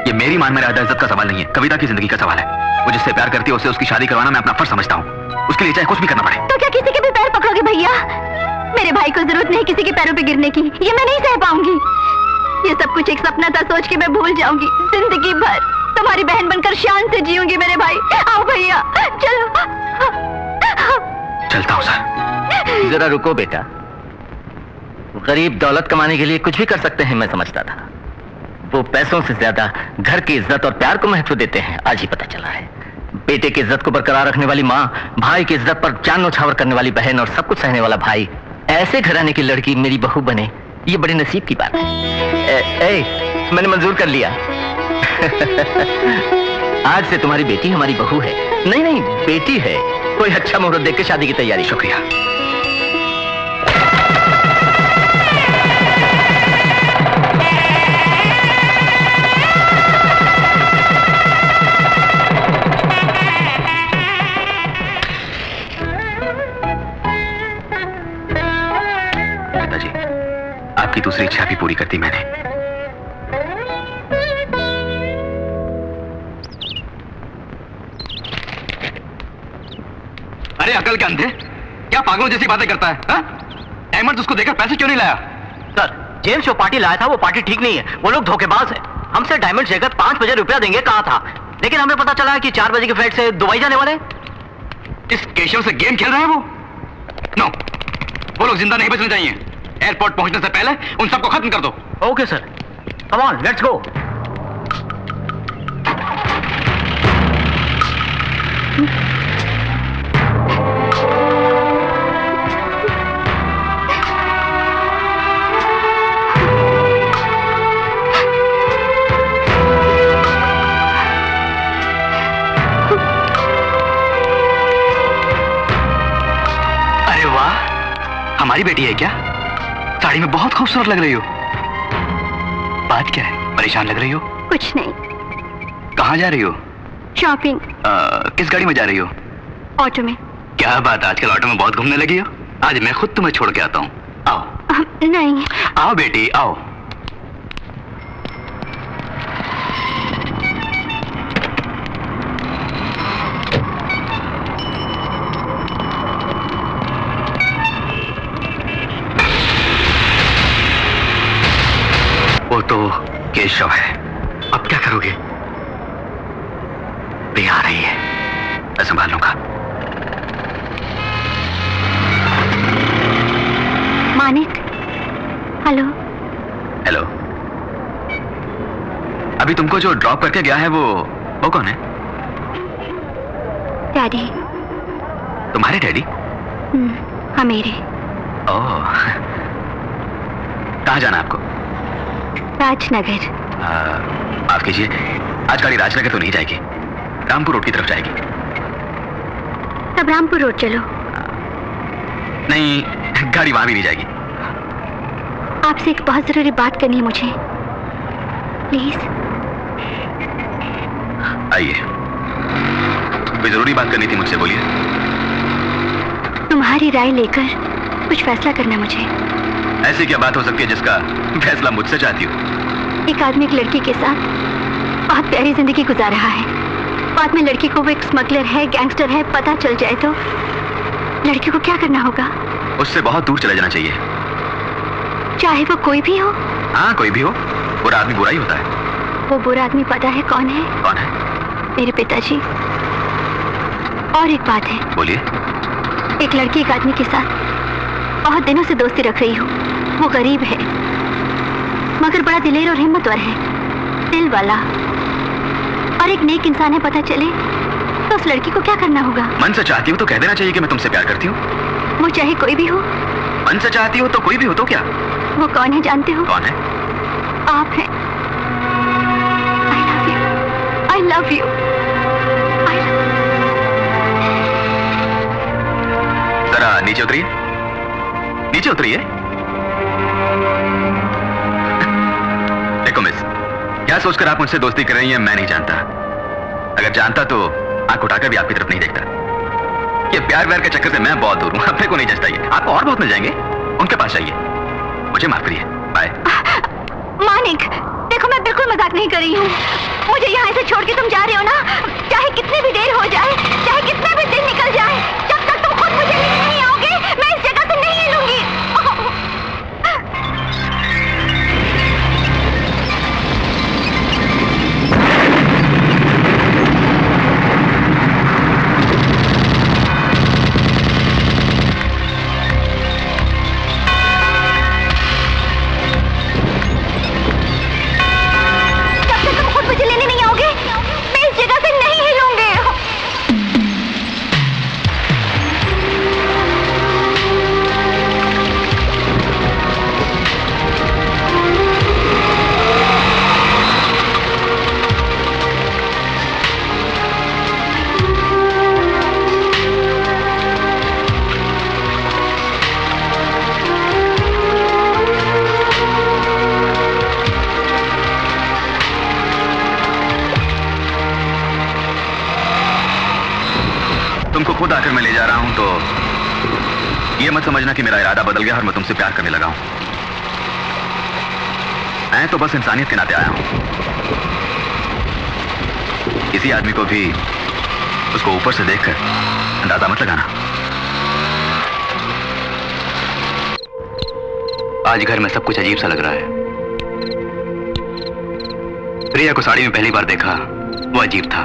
ये मेरी मान में रहता इज्जत का सवाल नहीं है, कविता की जिंदगी का सवाल है। वो जिससे प्यार करती है उससे उसकी शादी करवाना मैं अपना फर्ज समझता हूँ। उसके लिए चाहे कुछ भी करना पड़े। तो क्या किसी के भी पैर पकड़ोगे भैया? मेरे भाई को जरूरत नहीं किसी के पैरों पे गिरने की, ये मैं नहीं सह पाऊंगी। ये सब कुछ एक सपना था, सोच के मैं भूल जाऊंगी। जिंदगी भर तुम्हारी बहन बनकर शान से जीऊंगी मेरे भाई। आओ भैया, चलो। चलता हूँ सर। जरा रुको बेटा, गरीब दौलत कमाने के लिए कुछ भी कर सकते हैं मैं समझता था। वो पैसों से ज्यादा घर की इज्जत और प्यार को महत्व देते हैं, आज ही पता चला है। बेटे की इज्जत को बरकरार रखने वाली माँ, भाई की इज्जत पर जान न्यौछावर करने वाली बहन और सब कुछ सहने वाला भाई, ऐसे घराने की लड़की मेरी बहू बने, ये बड़ी नसीब की बात है। मैंने मंजूर कर लिया। आज से तुम्हारी बेटी हमारी बहू है। नहीं नहीं, बेटी है। कोई अच्छा मुहूर्त देख के शादी की तैयारी। शुक्रिया। आपकी दूसरी इच्छा भी पूरी कर दी मैंने। अरे अकल के अंधे, क्या पागलों जैसी बातें करता है? अहमद उसको देकर पैसे क्यों नहीं लाया? सर, जेम्स जो पार्टी लाया था वो पार्टी ठीक नहीं है। वो लोग धोखेबाज है। हमसे डायमंड शेखर 5 बजे रुपया देंगे कहा था, लेकिन हमें पता चला कि 4 बजे की फ्लाइट से दुबई जाने वाले। इस केशव से गेम खेल रहे हैं वो? नो, वो लोग जिंदा नहीं बचने चाहिए। एयरपोर्ट पहुंचने से पहले उन सबको खत्म कर दो। Okay sir, come on let's go. हमारी बेटी है क्या? साड़ी में बहुत खूबसूरत लग रही हो। बात क्या है? परेशान लग रही हो? कुछ नहीं। कहाँ जा रही हो? शॉपिंग। किस गाड़ी में जा रही हो? ऑटो में। क्या बात, आजकल ऑटो में बहुत घूमने लगी हो। आज मैं खुद तुम्हें छोड़ के आता हूँ। आओ। नहीं। आओ बेटी आओ। वो तो केशव है। अब क्या करोगे? वे आ रही है, मैं संभाल लूंगा। मानिक। हेलो। हेलो। अभी तुमको जो ड्रॉप करके गया है वो कौन है? डैडी। तुम्हारे डैडी? हाँ मेरे। ओह, कहाँ जाना है आपको? राजनगर। माफ कीजिए, आज गाड़ी राजनगर तो नहीं जाएगी, रामपुर रोड की तरफ जाएगी। तब रामपुर रोड चलो। नहीं, गाड़ी वहां भी नहीं जाएगी। आपसे एक बहुत जरूरी बात करनी है मुझे, प्लीज। आइए, कोई जरूरी बात करनी थी मुझसे, बोलिए। तुम्हारी राय लेकर कुछ फैसला करना मुझे। ऐसी क्या बात हो सकती है जिसका फैसला मुझसे चाहती हो? एक आदमी एक लड़की के साथ बहुत प्यारी जिंदगी गुजार रहा है। बाद में लड़की को वो एक स्मगलर है, गैंगस्टर है, पता चल जाए तो लड़की को क्या करना होगा? उससे बहुत दूर चले जाना चाहिए। चाहे वो कोई भी हो। हाँ, कोई भी हो, बुरा आदमी बुरा ही होता है। वो बुरा आदमी पता है कौन है? कौन है? मेरे पिताजी। और एक बात है। बोलिए। एक लड़की एक आदमी के साथ बहुत दिनों से दोस्ती रख रही हो। वो गरीब है मगर बड़ा दिलेर और हिम्मतवर है, दिल वाला और एक नेक इंसान है। पता चले तो उस लड़की को क्या करना होगा? मन से चाहती हो तो कह देना चाहिए कि मैं तुमसे प्यार करती हूँ। वो चाहे कोई भी हो। मन से चाहती हो तो कोई भी हो तो क्या? वो कौन है जानते हो? कौन है? आप हैं। I love you. जरा नीचे उतरिए, नीचे उतरिए। देखो मिस, क्या सोचकर आप मुझसे दोस्ती कर रही हैं मैं नहीं जानता। अगर जानता तो आंख उठाकर भी आपकी तरफ नहीं देखता। ये प्यार व्यार के चक्कर से मैं बहुत दूर हूं, अपने को नहीं जचता ये। आपको और बहुत मिल जाएंगे, उनके पास जाइए। मुझे माफ करिए, बाय। मानिक, देखो मैं बिल्कुल मजाक नहीं कर रही हूँ। मुझे यहाँ से छोड़ के तुम जा रहे हो ना, चाहे कितनी भी देर हो जाए, चाहे कितना भी दिन निकल जाए, जब तक तुम खुद मुझे लेने नहीं आओगे मैं इस जगह से नहीं हिलूंगी। तुमको खुद आकर मैं ले जा रहा हूं तो ये मत समझना कि मेरा इरादा बदल गया और मैं तुमसे प्यार करने लगा हूं। मैं तो बस इंसानियत के नाते आया हूं। किसी आदमी को भी उसको ऊपर से देखकर अंदाजा मत लगाना। आज घर में सब कुछ अजीब सा लग रहा है। प्रिया को साड़ी में पहली बार देखा, वो अजीब था।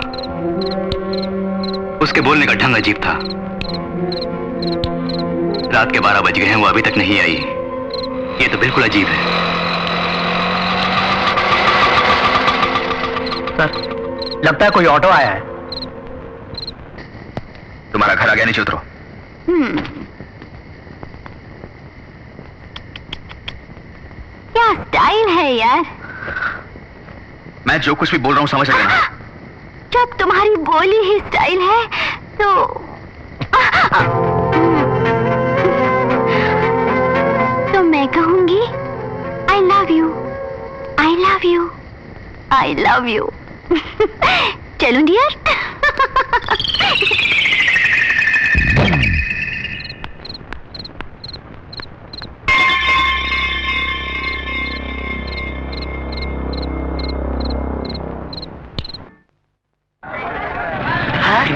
उसके बोलने का ढंग अजीब था। रात के 12 बज गए हैं, वो अभी तक नहीं आई। ये तो बिल्कुल अजीब है। सर, लगता है कोई ऑटो आया है। तुम्हारा घर आ गया, नीचे उतरो। क्या स्टाइल है यार। मैं जो कुछ भी बोल रहा हूं समझ रहे हो ना? जब तुम्हारी बोली ही स्टाइल है तो मैं कहूंगी I love you, I love you, I love you. चलूं डियर?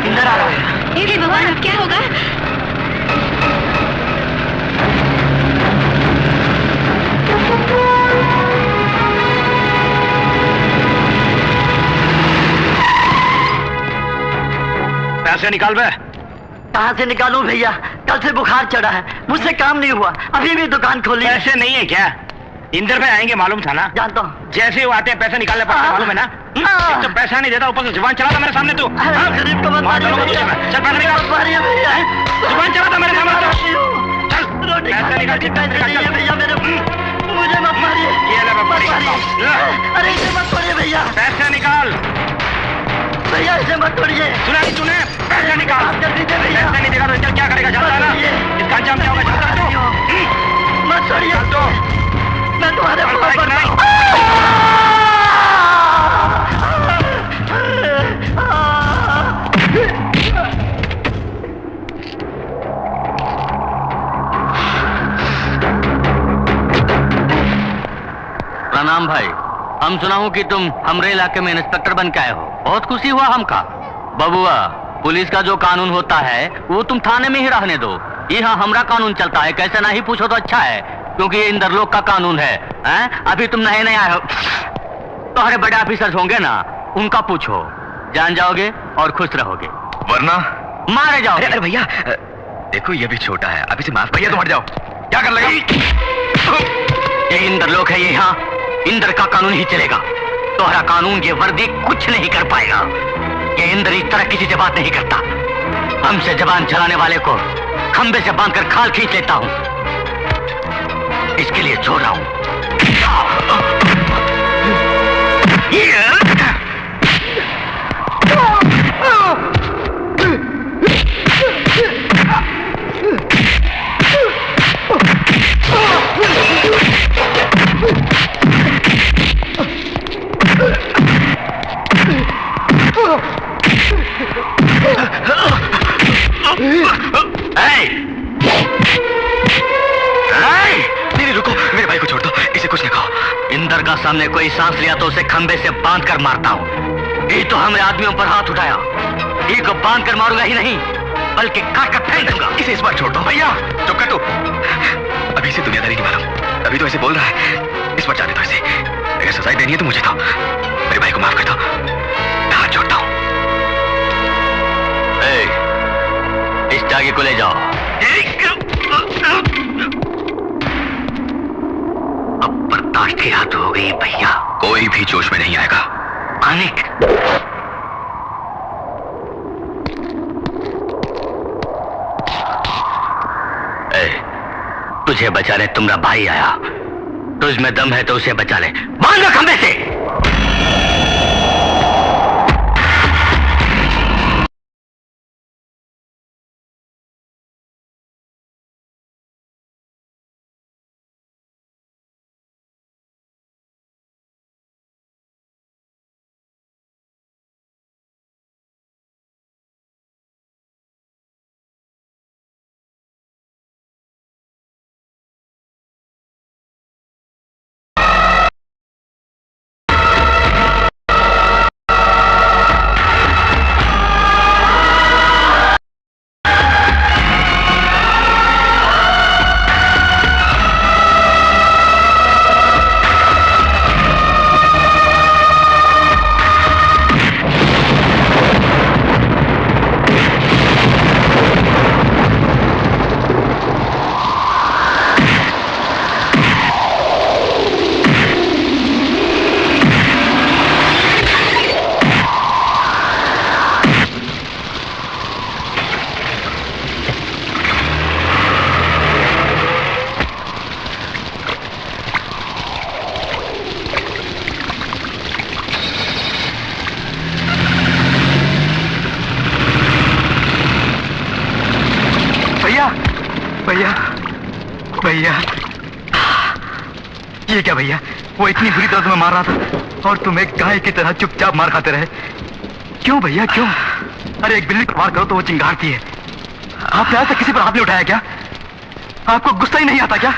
इंदर आ रहा है। हे भगवान, अब क्या होगा? पैसे निकाल बे। कहाँ से निकालूं भैया? कल से बुखार चढ़ा है, मुझसे काम नहीं हुआ, अभी भी दुकान खोली है। पैसे नहीं है क्या? इंदर भाई आएंगे मालूम था ना? जानता हूँ। जैसे ही वो आते हैं पैसे निकालने पड़ते हैं, मालूम है ना? एक तो पैसा नहीं देता, ऊपर से जुबान चलाता मेरे सामने तू। गरीब को मत मार डालूंगा तुझे मैं। चल पैसे निकाल। जुबान चलाता मेरे सामने तू। चल पैसे निकाल। पैसे भैया मेरे, मुझे मत मारिए। ये ले मत मारिए। ले। अरे इसे मत तोड़िए भैया। पैसे निकाल। भैया इसे मत तोड़िए। सुना नहीं तूने? पैसे निकाल। आप कर दीजिए भैया। पैसे नहीं देगा तो चल क्या करेगा? जानता है ना इसका अंजाम क्या होगा? जानता है तू? मत तोड़िए। चल तो मैं तुम्हारे पास नहीं। प्रणाम भाई। हम सुना हूँ कि तुम हमरे इलाके में इंस्पेक्टर बन के आए हो, बहुत खुशी हुआ हमका। बबुआ, पुलिस का जो कानून होता है वो तुम थाने में ही रहने दो। यहाँ हमरा कानून चलता है, कैसे नहीं पूछो तो अच्छा है, क्योंकि ये इंदर लोग का कानून है। अभी तुम नए नए आए हो, तुम्हारे बड़े ऑफिसर्स होंगे ना, उनका पूछो, जान जाओगे और खुश रहोगे, वरना मारे जाओगे। अरे भैया देखो, ये भी छोटा है, अभी से माफ। भैया तुम हट जाओ। क्या कर लेगा? ये इंदर लोग है, ये यहाँ इंदर का कानून ही चलेगा। तुम्हारा कानून ये वर्दी कुछ नहीं कर पाएगा। ये इंदर इस तरह किसी से बात नहीं करता। हमसे जबान चलाने वाले को खंबे से बांधकर खाल खींच लेता हूं, इसके लिए छोड़ रहा हूं। नहीं रुको, मेरे भाई को छोड़ दो, इसे कुछ न कहो। इंदर का सामने कोई सांस लिया तो उसे खंबे से बांध कर मारता हूँ। ये तो हमने आदमियों पर हाथ उठाया, ये को बांध कर मारूंगा ही नहीं, बल्कि काट कर फेंक दूंगा। इसे इस बार छोड़ दो। भैया चुप कर तू, अभी से दुनियादारी नहीं मालूम, अभी तो ऐसे बोल रहा है, इस पर जाने दो इसे। अगर सजाई देनी है तो मुझे दो, मेरे भाई को माफ कर दो, मैं हाथ जोड़ता हूँ। इस टागे को ले जाओ। अब बर्दाश्त की हद हो गई भैया, कोई भी जोश में नहीं आएगा। मानिक, तुझे बचाने तुम्हारा भाई आया, तुझ में दम है तो उसे बचा ले, बांध खंबे से। भैया भैया, ये क्या भैया? वो इतनी बुरी तरह तुम्हें मार रहा था और तुम एक गाय की तरह चुपचाप मार खाते रहे। क्यों भैया क्यों? अरे एक बिल्ली को मार करो तो वो चिंगारती है। आपने आज तक किसी पर हाथ नहीं उठाया क्या? आपको गुस्सा ही नहीं आता क्या?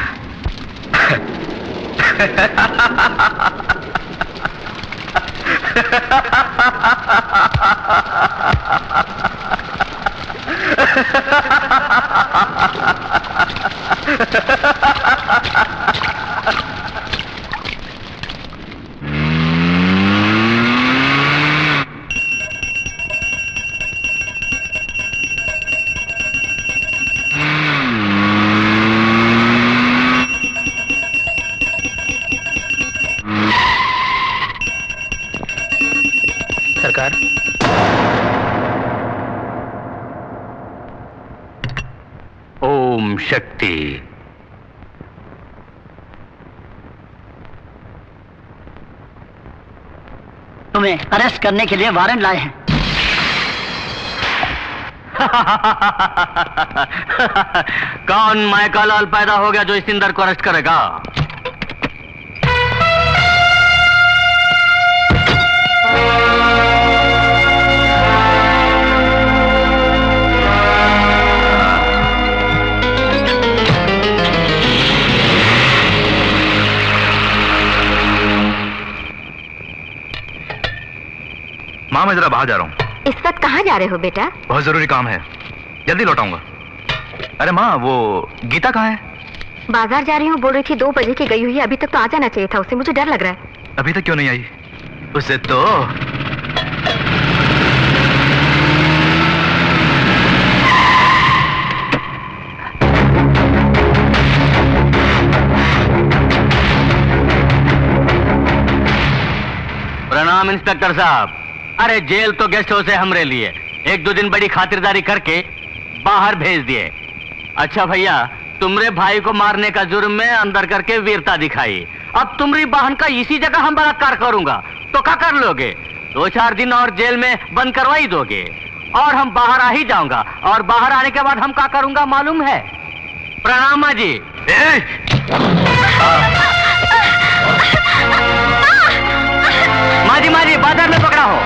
सरकार, ओम शक्ति। तुम्हें अरेस्ट करने के लिए वारंट लाए हैं। कौन माइका लाल पैदा हो गया जो इस इंदर को अरेस्ट करेगा? माँ मैं जरा बाहर जा रहा हूँ। इस वक्त कहाँ जा रहे हो बेटा? बहुत जरूरी काम है, जल्दी लौटाऊंगा। अरे माँ वो गीता कहाँ है? बाजार जा रही हूँ, बोल रही थी 2 बजे की गई हुई है, अभी तक तो आ जाना चाहिए था उसे, मुझे डर लग रहा है। अभी तक क्यों नहीं आई? उसे तो प्रणाम इंस्पेक्टर साहब। अरे जेल तो गेस्ट हाउस है हमरे लिए, 1-2 दिन बड़ी खातिरदारी करके बाहर भेज दिए। अच्छा भैया, तुमरे भाई को मारने का जुर्म में अंदर करके वीरता दिखाई, अब तुम्हारी बहन का इसी जगह हम बलात्कार करूंगा तो क्या कर लोगे? 2-4 दिन और जेल में बंद करवा ही दोगे और हम बाहर आ ही जाऊंगा, और बाहर आने के बाद हम क्या करूंगा मालूम है? प्रणाम माँ जी। माँ जी बाजार में पकड़ा हो।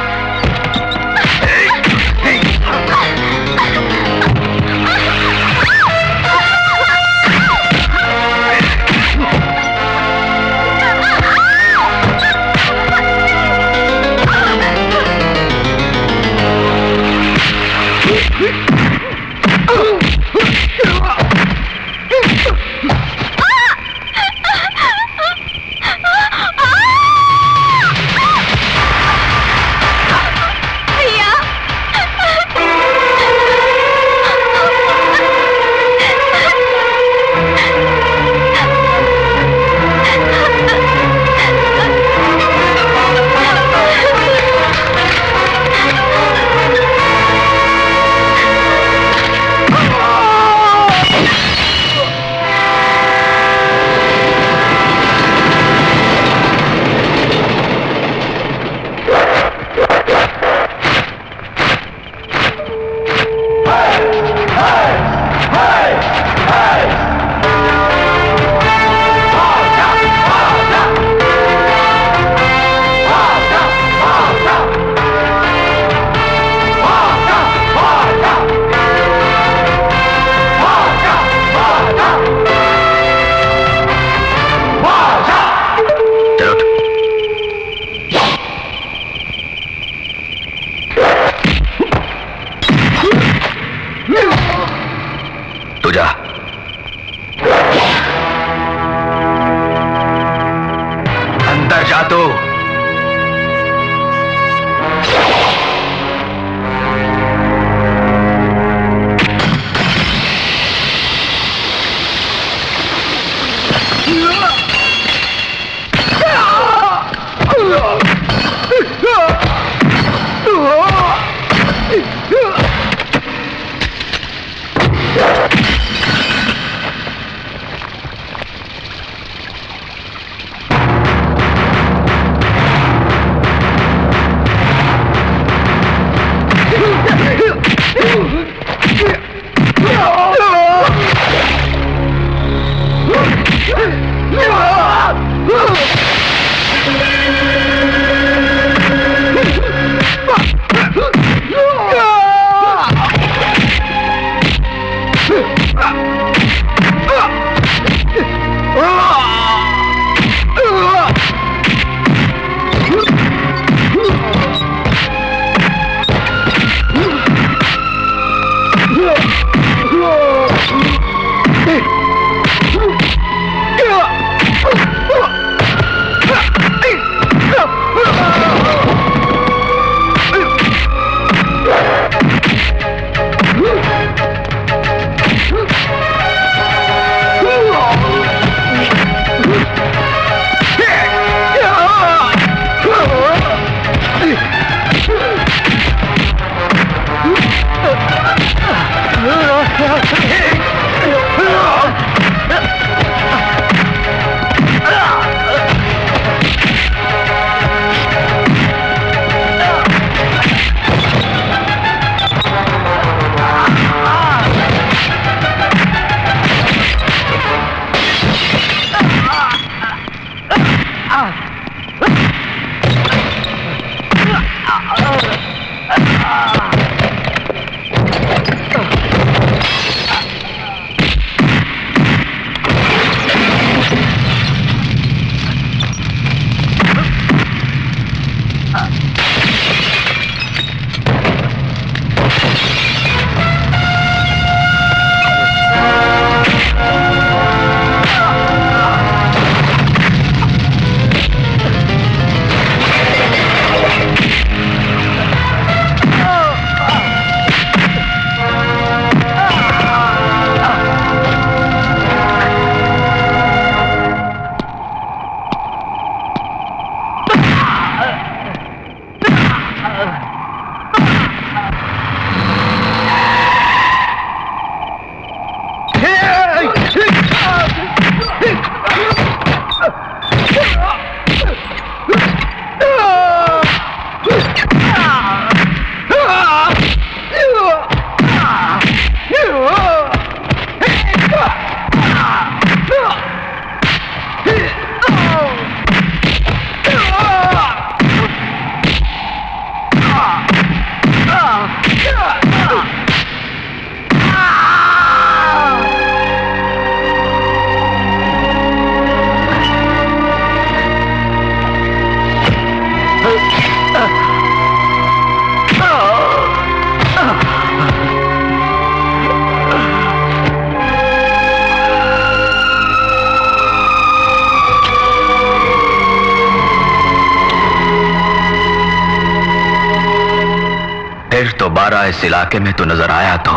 दोबारा इस इलाके में तो नजर आया तो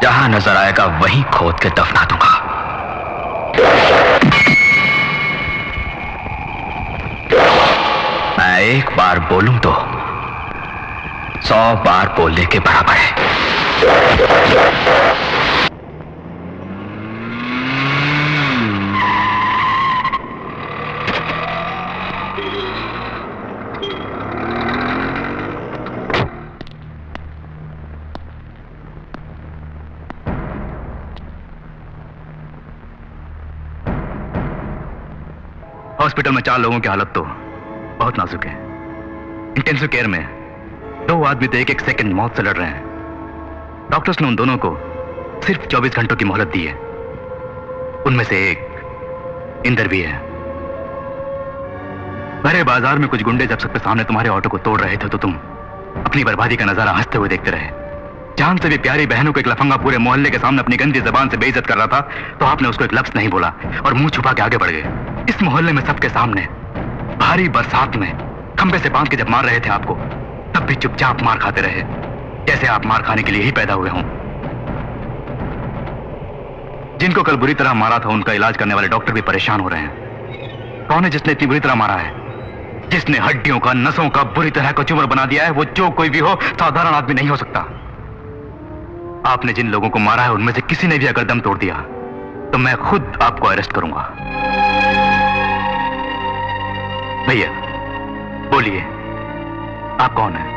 जहां नजर आएगा वहीं खोद के दफना दूंगा। मैं एक बार बोलूं तो 100 बार बोलने के बराबर है। हॉस्पिटल में 4 लोगों की हालत तो बहुत नाजुक है। इंटेंसिव केयर में 2 आदमी तो एक सेकंड मौत से लड़ रहे हैं। डॉक्टर्स ने उन दोनों को सिर्फ 24 घंटों की मोहलत दी है। उनमें से एक इंदर भी है। भरे बाजार में कुछ गुंडे जब सबके सामने तुम्हारे ऑटो को तोड़ रहे थे तो तुम अपनी बर्बादी का नजारा हंसते हुए देखते रहे। जान से भी प्यारी बहनों को एक लफंगा पूरे मोहल्ले के सामने अपनी गंदी जबान से बेइज्जत कर रहा था तो आपने उसको एक लफ्ज नहीं बोला और मुंह छुपा के आगे बढ़ गए। इस मोहल्ले में सबके सामने भारी बरसात में खंबे से बांध के जब मार रहे थे आपको, तब भी चुपचाप मार खाते रहे, जैसे आप मार खाने के लिए ही पैदा हुए हों। जिनको कल बुरी तरह मारा था उनका इलाज करने वाले डॉक्टर भी परेशान हो रहे हैं। कौन है जिसने इतनी बुरी तरह मारा है? जिसने हड्डियों का, नसों का बुरी तरह का चूमर बना दिया है, वो जो कोई भी हो, साधारण आदमी नहीं हो सकता। आपने जिन लोगों को मारा है उनमें से किसी ने भी अगर दम तोड़ दिया तो मैं खुद आपको अरेस्ट करूंगा। भैया बोलिए, आप कौन हैं?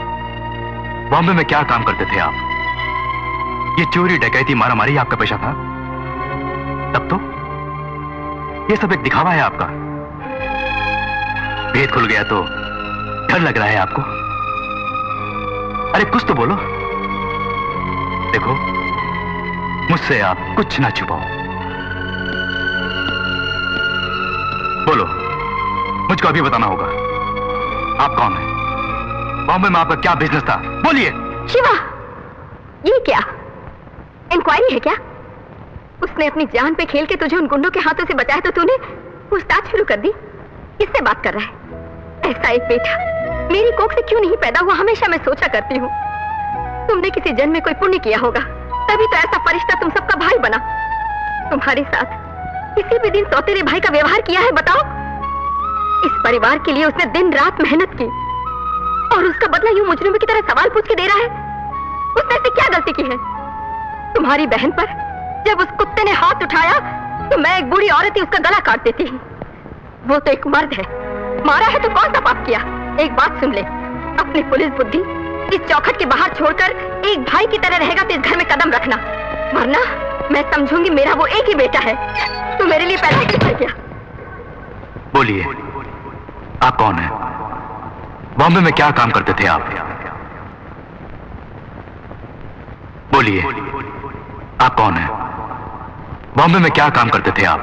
बॉम्बे में क्या काम करते थे आप? ये चोरी, डकैती, मारामारी आपका पेशा था? तब तो ये सब एक दिखावा है आपका। भेद खुल गया तो डर लग रहा है आपको? अरे कुछ तो बोलो। देखो, मुझसे आप कुछ ना छुपाओ। बोलो, मुझको अभी बताना होगा। आप कौन हैं? बॉम्बे में आपका क्या बिजनेस था? बोलिए। शिवा, ये क्या इंक्वायरी है क्या? उसने अपनी जान पे खेल के तुझे उन गुंडों के हाथों से बचाया तो तूने पूछताछ शुरू कर दी। किससे बात कर रहा है? ऐसा एक बेटा मेरी कोख से क्यों नहीं पैदा हुआ, हमेशा मैं सोचा करती हूँ। तुमने किसी जन्म में कोई पुण्य किया होगा, तभी तो ऐसा फरिश्ता तुम सबका भाई बना। तुम्हारे साथ किसी भी दिन सौतेले भाई का व्यवहार किया है? बताओ। इस परिवार के लिए उसने दिन रात मेहनत की और उसका बदला यूं मुजरिमों की तरह सवाल पूछ के दे रहा है। उसने ऐसी क्या गलती की है? तुम्हारी बहन पर जब उस कुत्ते ने हाथ उठाया तो मैं एक बूढ़ी औरत ही उसका गला काट देती। वो तो एक मर्द है, मारा है तो कौन सा पाप किया? एक बात सुन ले, अपनी पुलिस बुद्धि इस चौखट के बाहर छोड़कर एक भाई की तरह रहेगा तो इस घर में कदम रखना, वरना मैं समझूंगी मेरा वो एक ही बेटा है। तू मेरे लिए पैदा क्यों कर गया? बोलिए, आप कौन हैं? बॉम्बे में क्या काम करते थे आप? बोलिए, आप कौन हैं? बॉम्बे में क्या काम करते थे आप?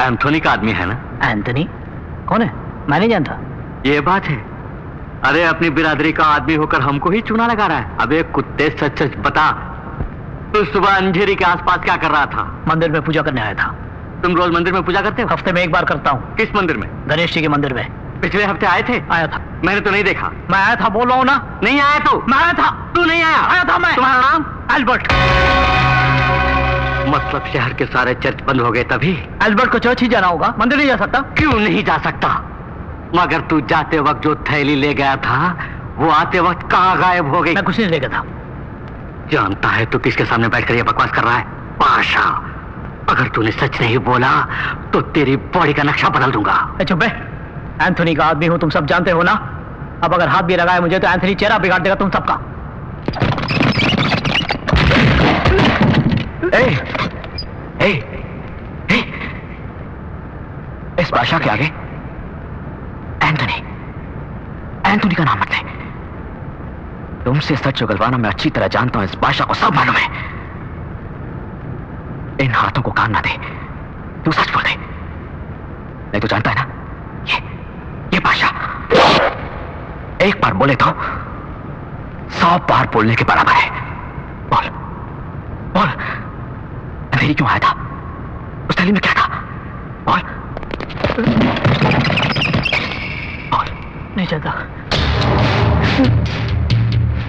एंथोनी का आदमी है ना? एंथनी कौन है? मैं नहीं जानता। ये बात है। अरे अपनी बिरादरी का आदमी होकर हमको ही चूना लगा रहा है। अबे कुत्ते, सच सच बता, तू सुबह अंधेरी के आसपास क्या कर रहा था? मंदिर में पूजा करने आया था। तुम रोज मंदिर में पूजा करते हो? हफ्ते में एक बार करता हूँ। किस मंदिर में? गणेश जी के मंदिर में। पिछले हफ्ते आए थे? आया था। मैंने तो नहीं देखा। मैं आया था, बोल रहा हूँ ना। नहीं आया तू? मैं आया था। तू नहीं आया? आया था मैं। तुम्हारा नाम? एल्बर्ट। मतलब शहर के सारे चर्च बंद हो गए तभी? एल्बर्ट को चर्च ही जाना होगा, मंदिर नहीं जा सकता। क्यों नहीं जा सकता? मगर तू जाते वक्त जो थैली ले गया था वो आते वक्त कहाँ गायब हो गई? मैं कुछ नहीं ले गया था। जानता है तू किसके सामने बैठकर ये बकवास कर रहा है? पाशा, अगर तूने सच नहीं बोला तो तेरी बॉडी का नक्शा बदल दूंगा। चुप है, एंथोनी का आदमी हूं, तुम सब जानते हो ना। अब अगर हाथ भी लगाए मुझे तो एंथोनी चेहरा बिगाड़ देगा तुम सबका। इस बादशाह के आगे एंथोनी का नाम मत ले। तुमसे सच उगलवाना मैं अच्छी तरह जानता हूं, इस बादशाह को सब मालूम है। इन हाथों को काम ना दे, तू सच बोल दे, नहीं तो जानता है ना, ये बादशाह एक बार बोले तो 100 बार बोलने के बराबर है। बोल बोल, अंधेरी क्यों आया था? उस थैली में क्या था? बोल बोल। नहीं जानता,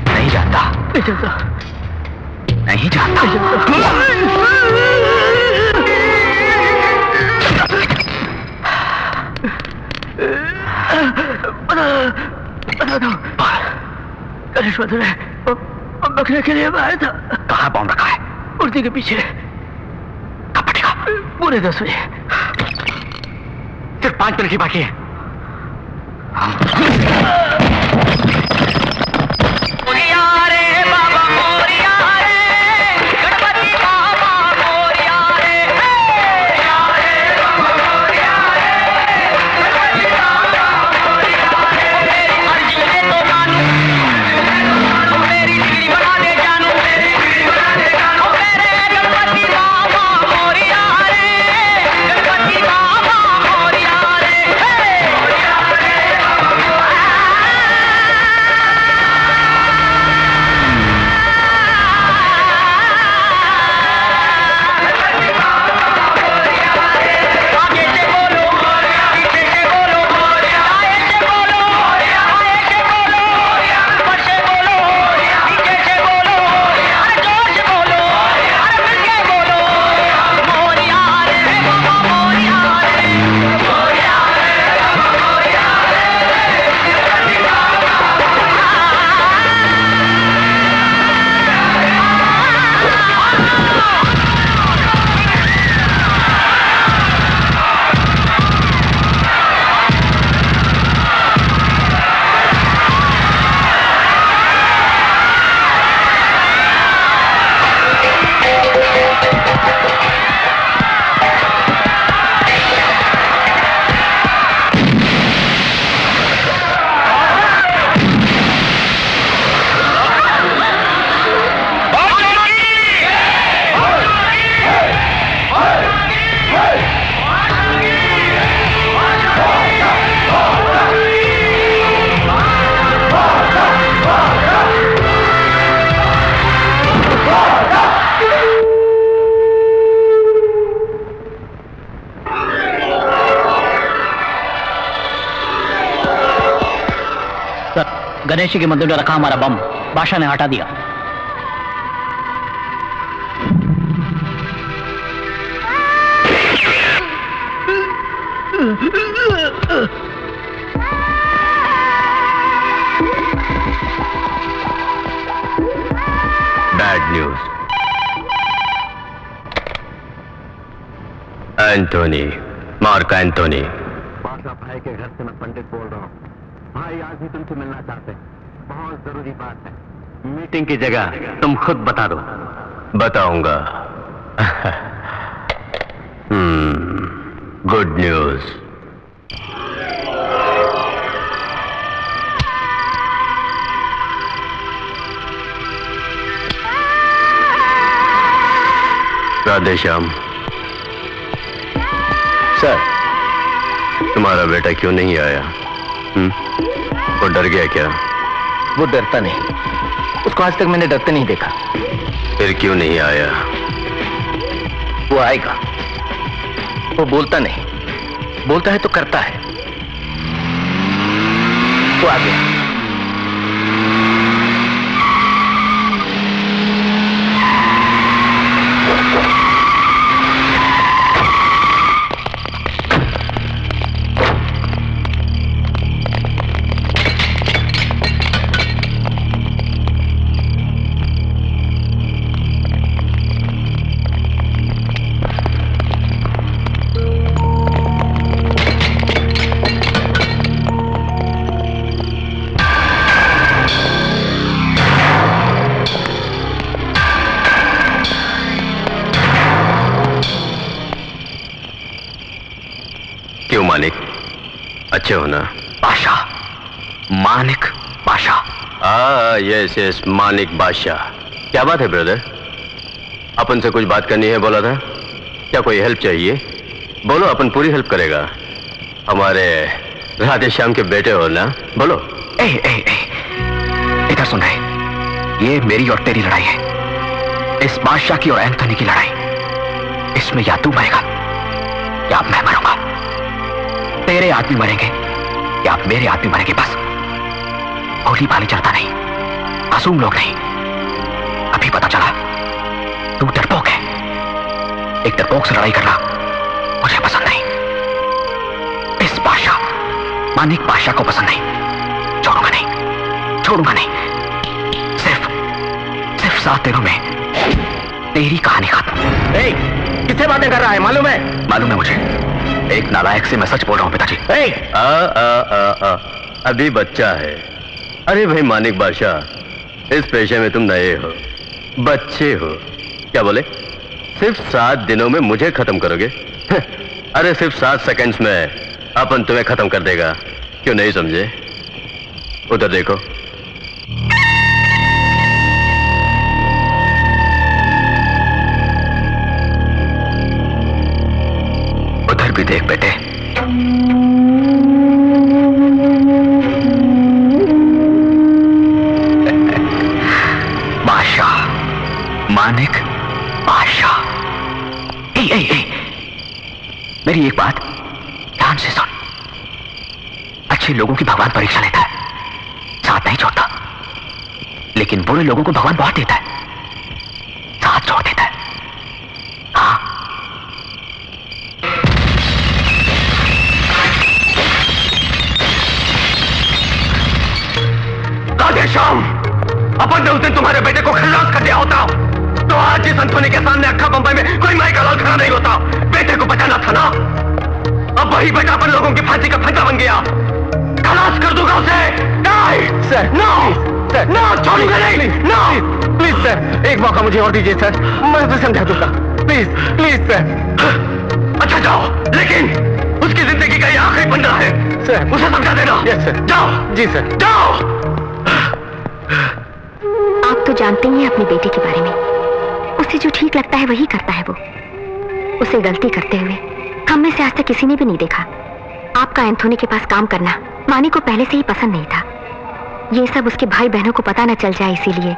नहीं जानता, नहीं जानता, नहीं जानता। बता दो, गणेश ने बकने के लिए आया था। कहाँ बॉम्ब रखा है? मूर्ति के पीछे। कब फटेगा? पूरे 10 बजे। सिर्फ 5 मिनट की बाकी है। गणेश जी के मंदिर में रखा हमारा बम बादशाह ने हटा दिया। Bad news. Antony, Mark Antony. बादशाह भाई के घर से मैं पंडित बोल रहा हूँ। भाई आज ही तुमसे मिलना चाहते हैं, बहुत जरूरी बात है। मीटिंग की जगह तुम खुद बता दो। बताऊंगा। Good news. राधेश्याम। सर, तुम्हारा बेटा क्यों नहीं आया? वो डर गया क्या? वो डरता नहीं, उसको आज तक मैंने डरते नहीं देखा। फिर क्यों नहीं आया? वो आएगा। वो बोलता नहीं, बोलता है तो करता है। वो आ गया। क्यों मानिक, अच्छे हो ना? बादशाह, मानिक बादशाह। यस यस, मानिक बादशाह। क्या बात है ब्रदर? अपन से कुछ बात करनी है बोला था। क्या कोई हेल्प चाहिए? बोलो, अपन पूरी हेल्प करेगा। हमारे राधे श्याम के बेटे हो ना, बोलो। इधर सुन रहे, ये मेरी और तेरी लड़ाई है, इस बादशाह की और एंथोनी की लड़ाई। इसमें या तू मरेगा या मैं मरूंगा। तेरे आदमी मरेंगे या मेरे आदमी मरेंगे, बस। भोली भाली चलता नहीं, मासूम लोग नहीं। अभी पता चला तू डरपोक है। एक डरपोक से लड़ाई करना मुझे पसंद नहीं। इस बादशाह, मानिक बादशाह को पसंद नहीं। छोड़ूंगा नहीं, छोड़ूंगा नहीं। सिर्फ 7 दिनों में तेरी कहानी खत्म। किससे बातें कर रहा है? मालूम है? मालूम है मुझे। एक नालायक से मैं सच बोल रहा हूं पिताजी। अभी बच्चा है। अरे भाई मानिक बादशाह, इस पेशे में तुम नए हो, बच्चे हो। क्या बोले? सिर्फ 7 दिनों में मुझे खत्म करोगे? अरे सिर्फ 7 सेकंड्स में अपन तुम्हें खत्म कर देगा। क्यों नहीं समझे? उधर देखो। उधर भी देख बेटे। बादशाह, मानिक बादशाह। मेरी एक बात ध्यान से सुन। अच्छे लोगों की भगवान परीक्षा लेता है, साथ नहीं छोड़ता। लेकिन बुरे लोगों को भगवान बहुत देता है, साथ छोड़ देता है। हाँ, राधे श्याम, अपन ने उस दिन तुम्हारे बेटे को खल्लास कर दिया होता तो आज इस एंथोनी के सामने अक्खा बंबई में कोई माई का लाल खड़ा नहीं होता। बेटे को बचाना था ना। अब वही बेटा अपन लोगों की फांसी का फंदा बन गया। खलास कर दूंगा उसे। नहीं सर, नो सर, नो, छोड़ूंगा नहीं। नो प्लीज सर, एक मौका मुझे और दीजिए सर, मैं उसे समझा दूंगा। Please please sir. अच्छा जाओ, लेकिन उसकी जिंदगी का ये आखिरी बंदा है सर, उसे समझा देना। Yes sir. जाओ। जी सर, जाओ। आप तो जानते ही हैं अपने बेटे के बारे में। उसे जो ठीक लगता है वही करता है वो। उसे गलती करते हुए हम में से आज तक किसी ने भी नहीं देखा। आपका एंथोनी के पास काम करना मानी को पहले से ही पसंद नहीं था। ये सब उसके भाई बहनों को पता न चल जाए, इसीलिए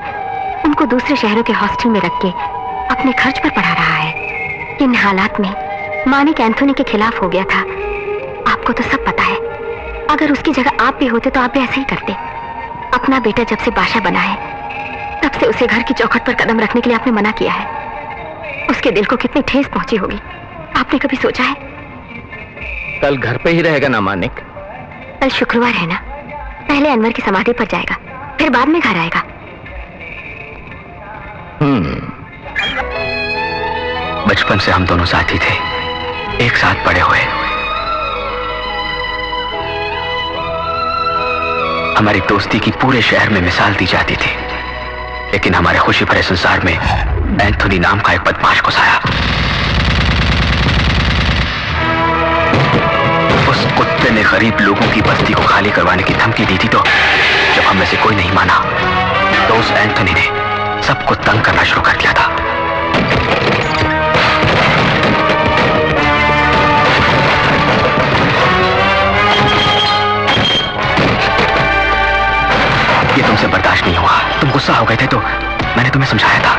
उनको दूसरे शहरों के हॉस्टल में रख के अपने खर्च पर पढ़ा रहा है। इन हालात में मानिक एंथोनी के खिलाफ हो गया था। आपको तो सब पता है। अगर उसकी जगह आप भी होते तो आप भी ऐसे ही करते। अपना बेटा जब से बादशाह बना है तब से उसे घर की चौखट पर कदम रखने के लिए आपने मना किया है। उसके दिल को कितनी ठेस पहुंची होगी, आपने कभी सोचा है? कल घर पे ही रहेगा ना मानिक? कल शुक्रवार है ना, पहले अनवर की समाधि पर जाएगा, फिर बाद में घर आएगा। बचपन से हम दोनों साथी थे, एक साथ बड़े हुए। हमारी दोस्ती की पूरे शहर में मिसाल दी जाती थी। लेकिन हमारे खुशी भरे संसार में एंथोनी नाम का एक बदमाश घुस आया। उस कुत्ते ने गरीब लोगों की बस्ती को खाली करवाने की धमकी दी थी, तो जब हम में से कोई नहीं माना तो उस एंथोनी ने सबको तंग करना शुरू कर दिया था। ये तुमसे बर्दाश्त नहीं हुआ, तुम गुस्सा हो गए थे, तो मैंने तुम्हें समझाया था।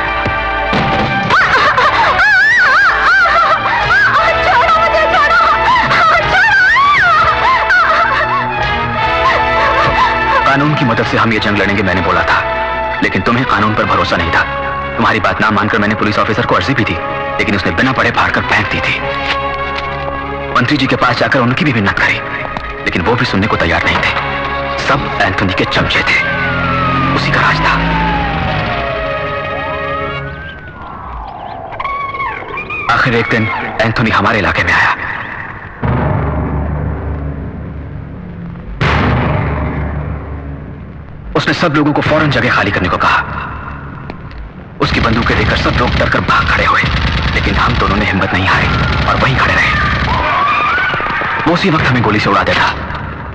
कानून की मदद से हम ये जंग लड़ेंगे, मैंने बोला था। लेकिन तुम्हें कानून पर भरोसा नहीं था। तुम्हारी बात ना मानकर मैंने पुलिस ऑफिसर को अर्जी भी दी, लेकिन उसने बिना पढ़े फाड़ कर फेंक दी थी। मंत्री जी के पास जाकर उनकी भी मिन्नत करी, लेकिन वो भी सुनने को तैयार नहीं थे। सब एंथोनी के चमचे थे, उसी का राज था। आखिर एक दिन एंथोनी हमारे इलाके में आया। उसने सब लोगों को फौरन जगह खाली करने को कहा। उसकी बंदूकें देखकर सब लोग डरकर भाग खड़े हुए, लेकिन हम दोनों ने हिम्मत नहीं हारी और वहीं खड़े रहे। वो उसी वक्त हमें गोली से उड़ा देता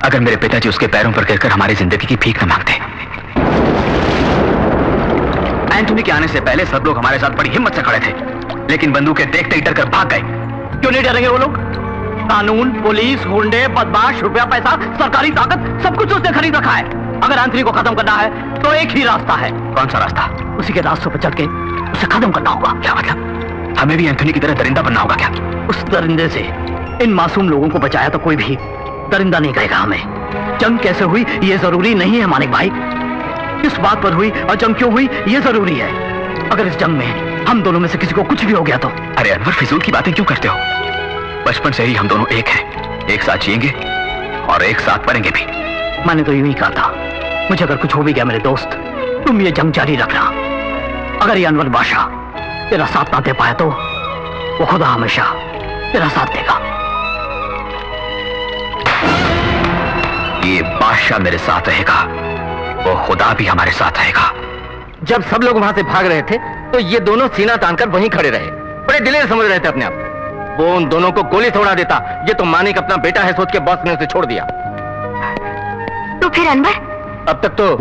अगर मेरे पिताजी उसके पैरों पर गिरकर हमारी जिंदगी की भीख न मांगते। एंथोनी के आने से पहले सब लोग हमारे साथ बड़ी हिम्मत से खड़े थे, लेकिन बंदूकें देखते ही डर कर भाग गए। क्यों नहीं डरेंगे वो लोग? कानून, पुलिस, गुंडे, बदमाश, रुपया पैसा, सरकारी ताकत, सब कुछ उसने खरीद रखा है। अगर एंथोनी को खत्म करना है तो एक ही रास्ता है। कौन सा रास्ता? उसी के रास्तों पर चल के उसे खत्म करना होगा। क्या मतलब? हमें भी एंथोनी की तरह दरिंदा बनना होगा क्या? उस दरिंदे से इन मासूम लोगों को बचाया तो कोई भी दरिंदा नहीं कहेगा हमें। जंग कैसे हुई ये जरूरी नहीं है मानिक भाई, किस बात पर हुई और जंग क्यों हुई ये जरूरी है। अगर इस जंग में हम दोनों में से किसी को कुछ भी हो गया तो? अरे अनवर, फिजूल की बातें क्यों करते हो? बचपन से ही हम दोनों एक हैं, एक साथ जिएंगे और एक साथ मरेंगे भी। मैंने तो यूं ही कहा था, मुझे अगर कुछ हो भी गया मेरे दोस्त, तुम ये जंग जारी रखना। अगर ये अनवर बादशाह तेरा साथ ना दे पाया तो वो खुदा हमेशा तेरा साथ देगा। ये बादशाह मेरे साथ रहेगा, वो खुदा भी हमारे साथ रहेगा। जब सब लोग वहां से भाग रहे थे तो ये दोनों सीना तानकर वहीं खड़े रहे, बड़े दिलेर समझ रहे थे अपने आप। वो उन दोनों को गोली से उड़ा देता, ये तो मानिक अपना बेटा है सोच के बॉस ने उसे छोड़ दिया। तो फिर अनवर? अब तक तो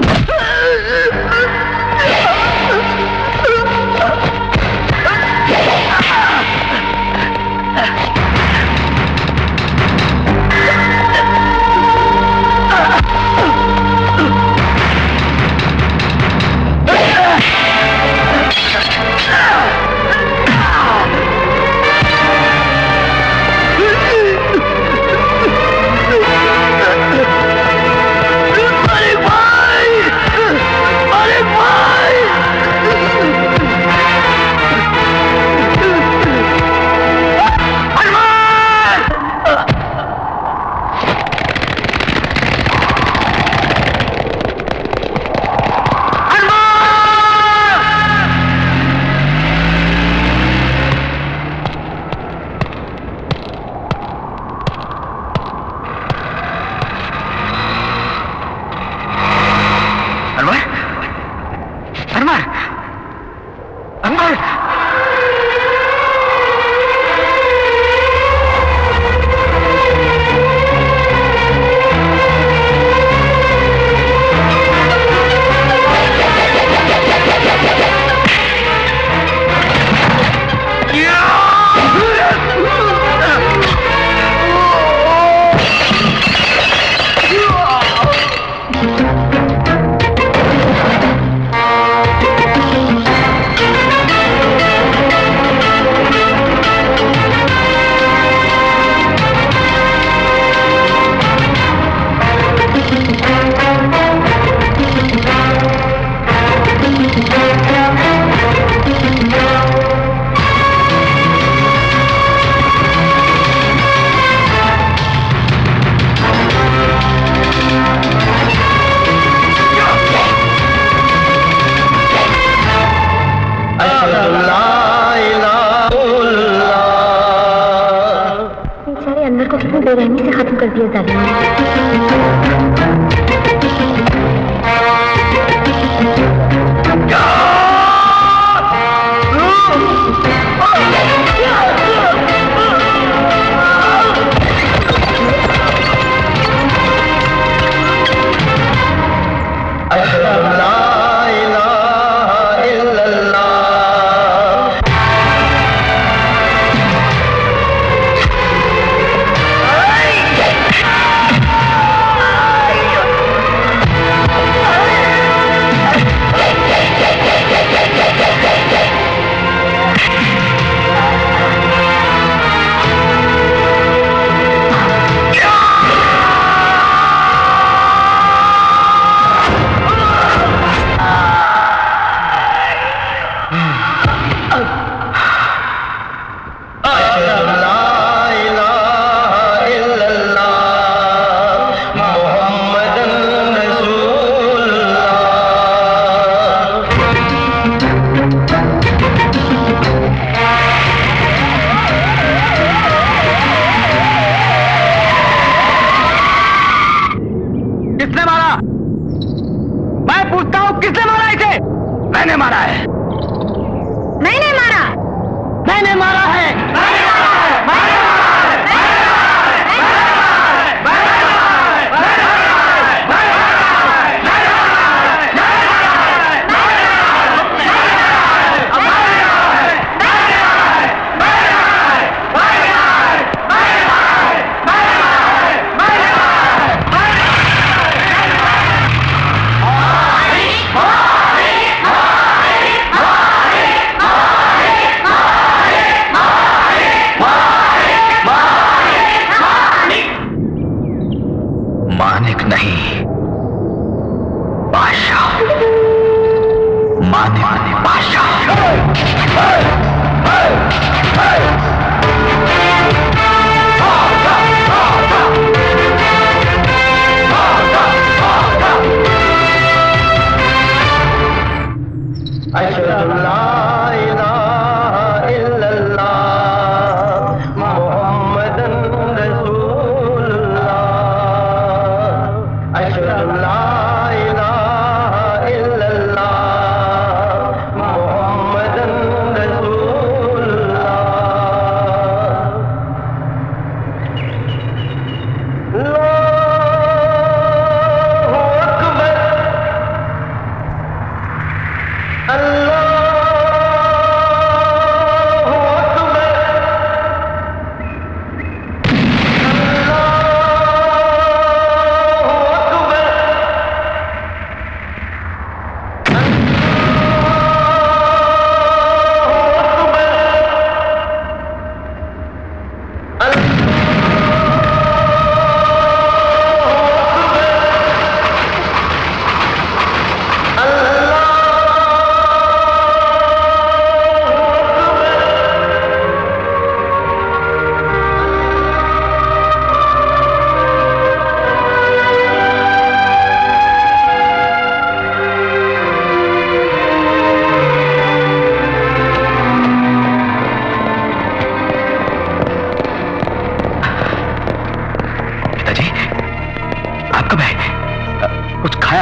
बेरहमी से खत्म कर दिया जालिम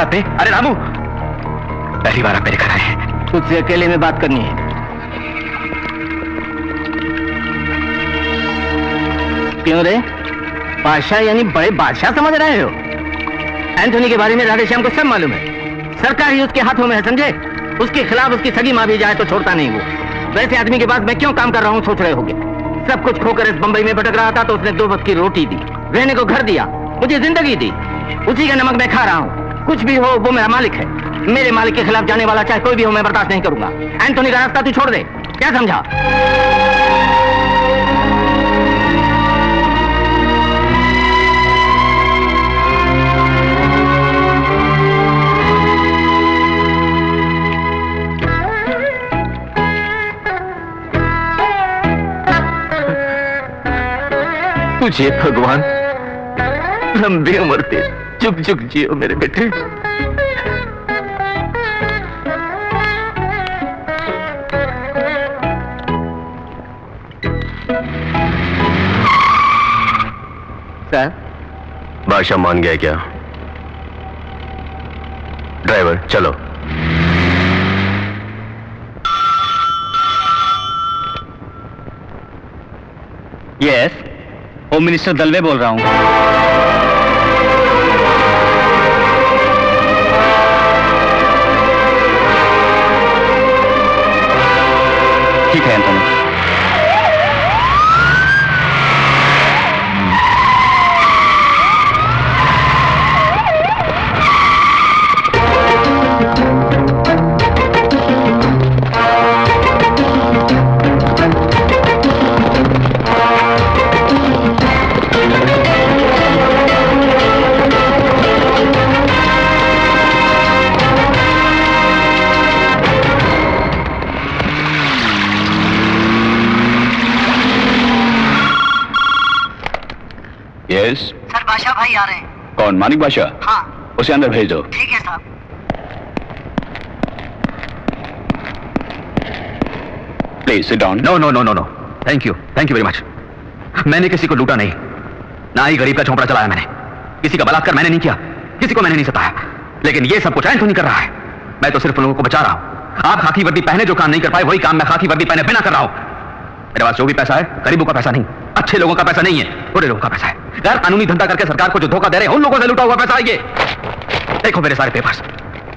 बुलाया आपने? अरे रामू, पहली बार आप मेरे घर आए हैं। तुझसे अकेले में बात करनी है। क्यों रे? बादशाह यानी बड़े बादशाह समझ रहे हो? एंथोनी के बारे में राधेश्याम को सब मालूम है। सरकार ही उसके हाथों में है, समझे? उसके खिलाफ उसकी सगी मां भी जाए तो छोड़ता नहीं वो। वैसे आदमी के पास मैं क्यों काम कर रहा हूँ सोच रहे होगे? सब कुछ खोकर इस बंबई में भटक रहा था तो उसने 2 वक्त की रोटी दी, रहने को घर दिया, मुझे जिंदगी दी। उसी का नमक मैं खा रहा हूँ। कुछ भी हो वो मेरा मालिक है। मेरे मालिक के खिलाफ जाने वाला चाहे कोई भी हो मैं बर्दाश्त नहीं करूंगा। एंथोनी का रास्ता तू छोड़ दे, क्या समझा? तुझे भगवान लंबी उम्र दे, जुग जुग जियो मेरे बेटे। सर, बादशाह मान गया क्या? ड्राइवर चलो। यस, होम मिनिस्टर दलवे बोल रहा हूँ। ठीक है एंथोनी। सर बादशाह भाई आ रहे हैं। कौन? मानिक बादशाह? हाँ। उसे अंदर भेज दो। ठीक है साहब। Please sit down. No no no no no, thank you very much. मैंने किसी को लूटा नहीं, ना ही गरीब का झोंपड़ा चलाया मैंने। किसी का बलात्कार मैंने नहीं किया, किसी को मैंने नहीं सताया। लेकिन ये सब कुछ एंथोनी कर रहा है। मैं तो सिर्फ लोगों को बचा रहा हूं। आप खाकी वर्दी पहने जो काम नहीं कर पाए, वही काम मैं खाकी वर्दी पहने बिना कर रहा हूं। मेरे पास जो भी पैसा है गरीबों का पैसा नहीं, अच्छे लोगों का पैसा नहीं है, बुरे लोगों का पैसा है। गैर कानूनी धंधा करके सरकार को जो धोखा दे रहे हैं उन लोगों से लूटा हुआ पैसा है ये। देखो मेरे सारे पेपर्स,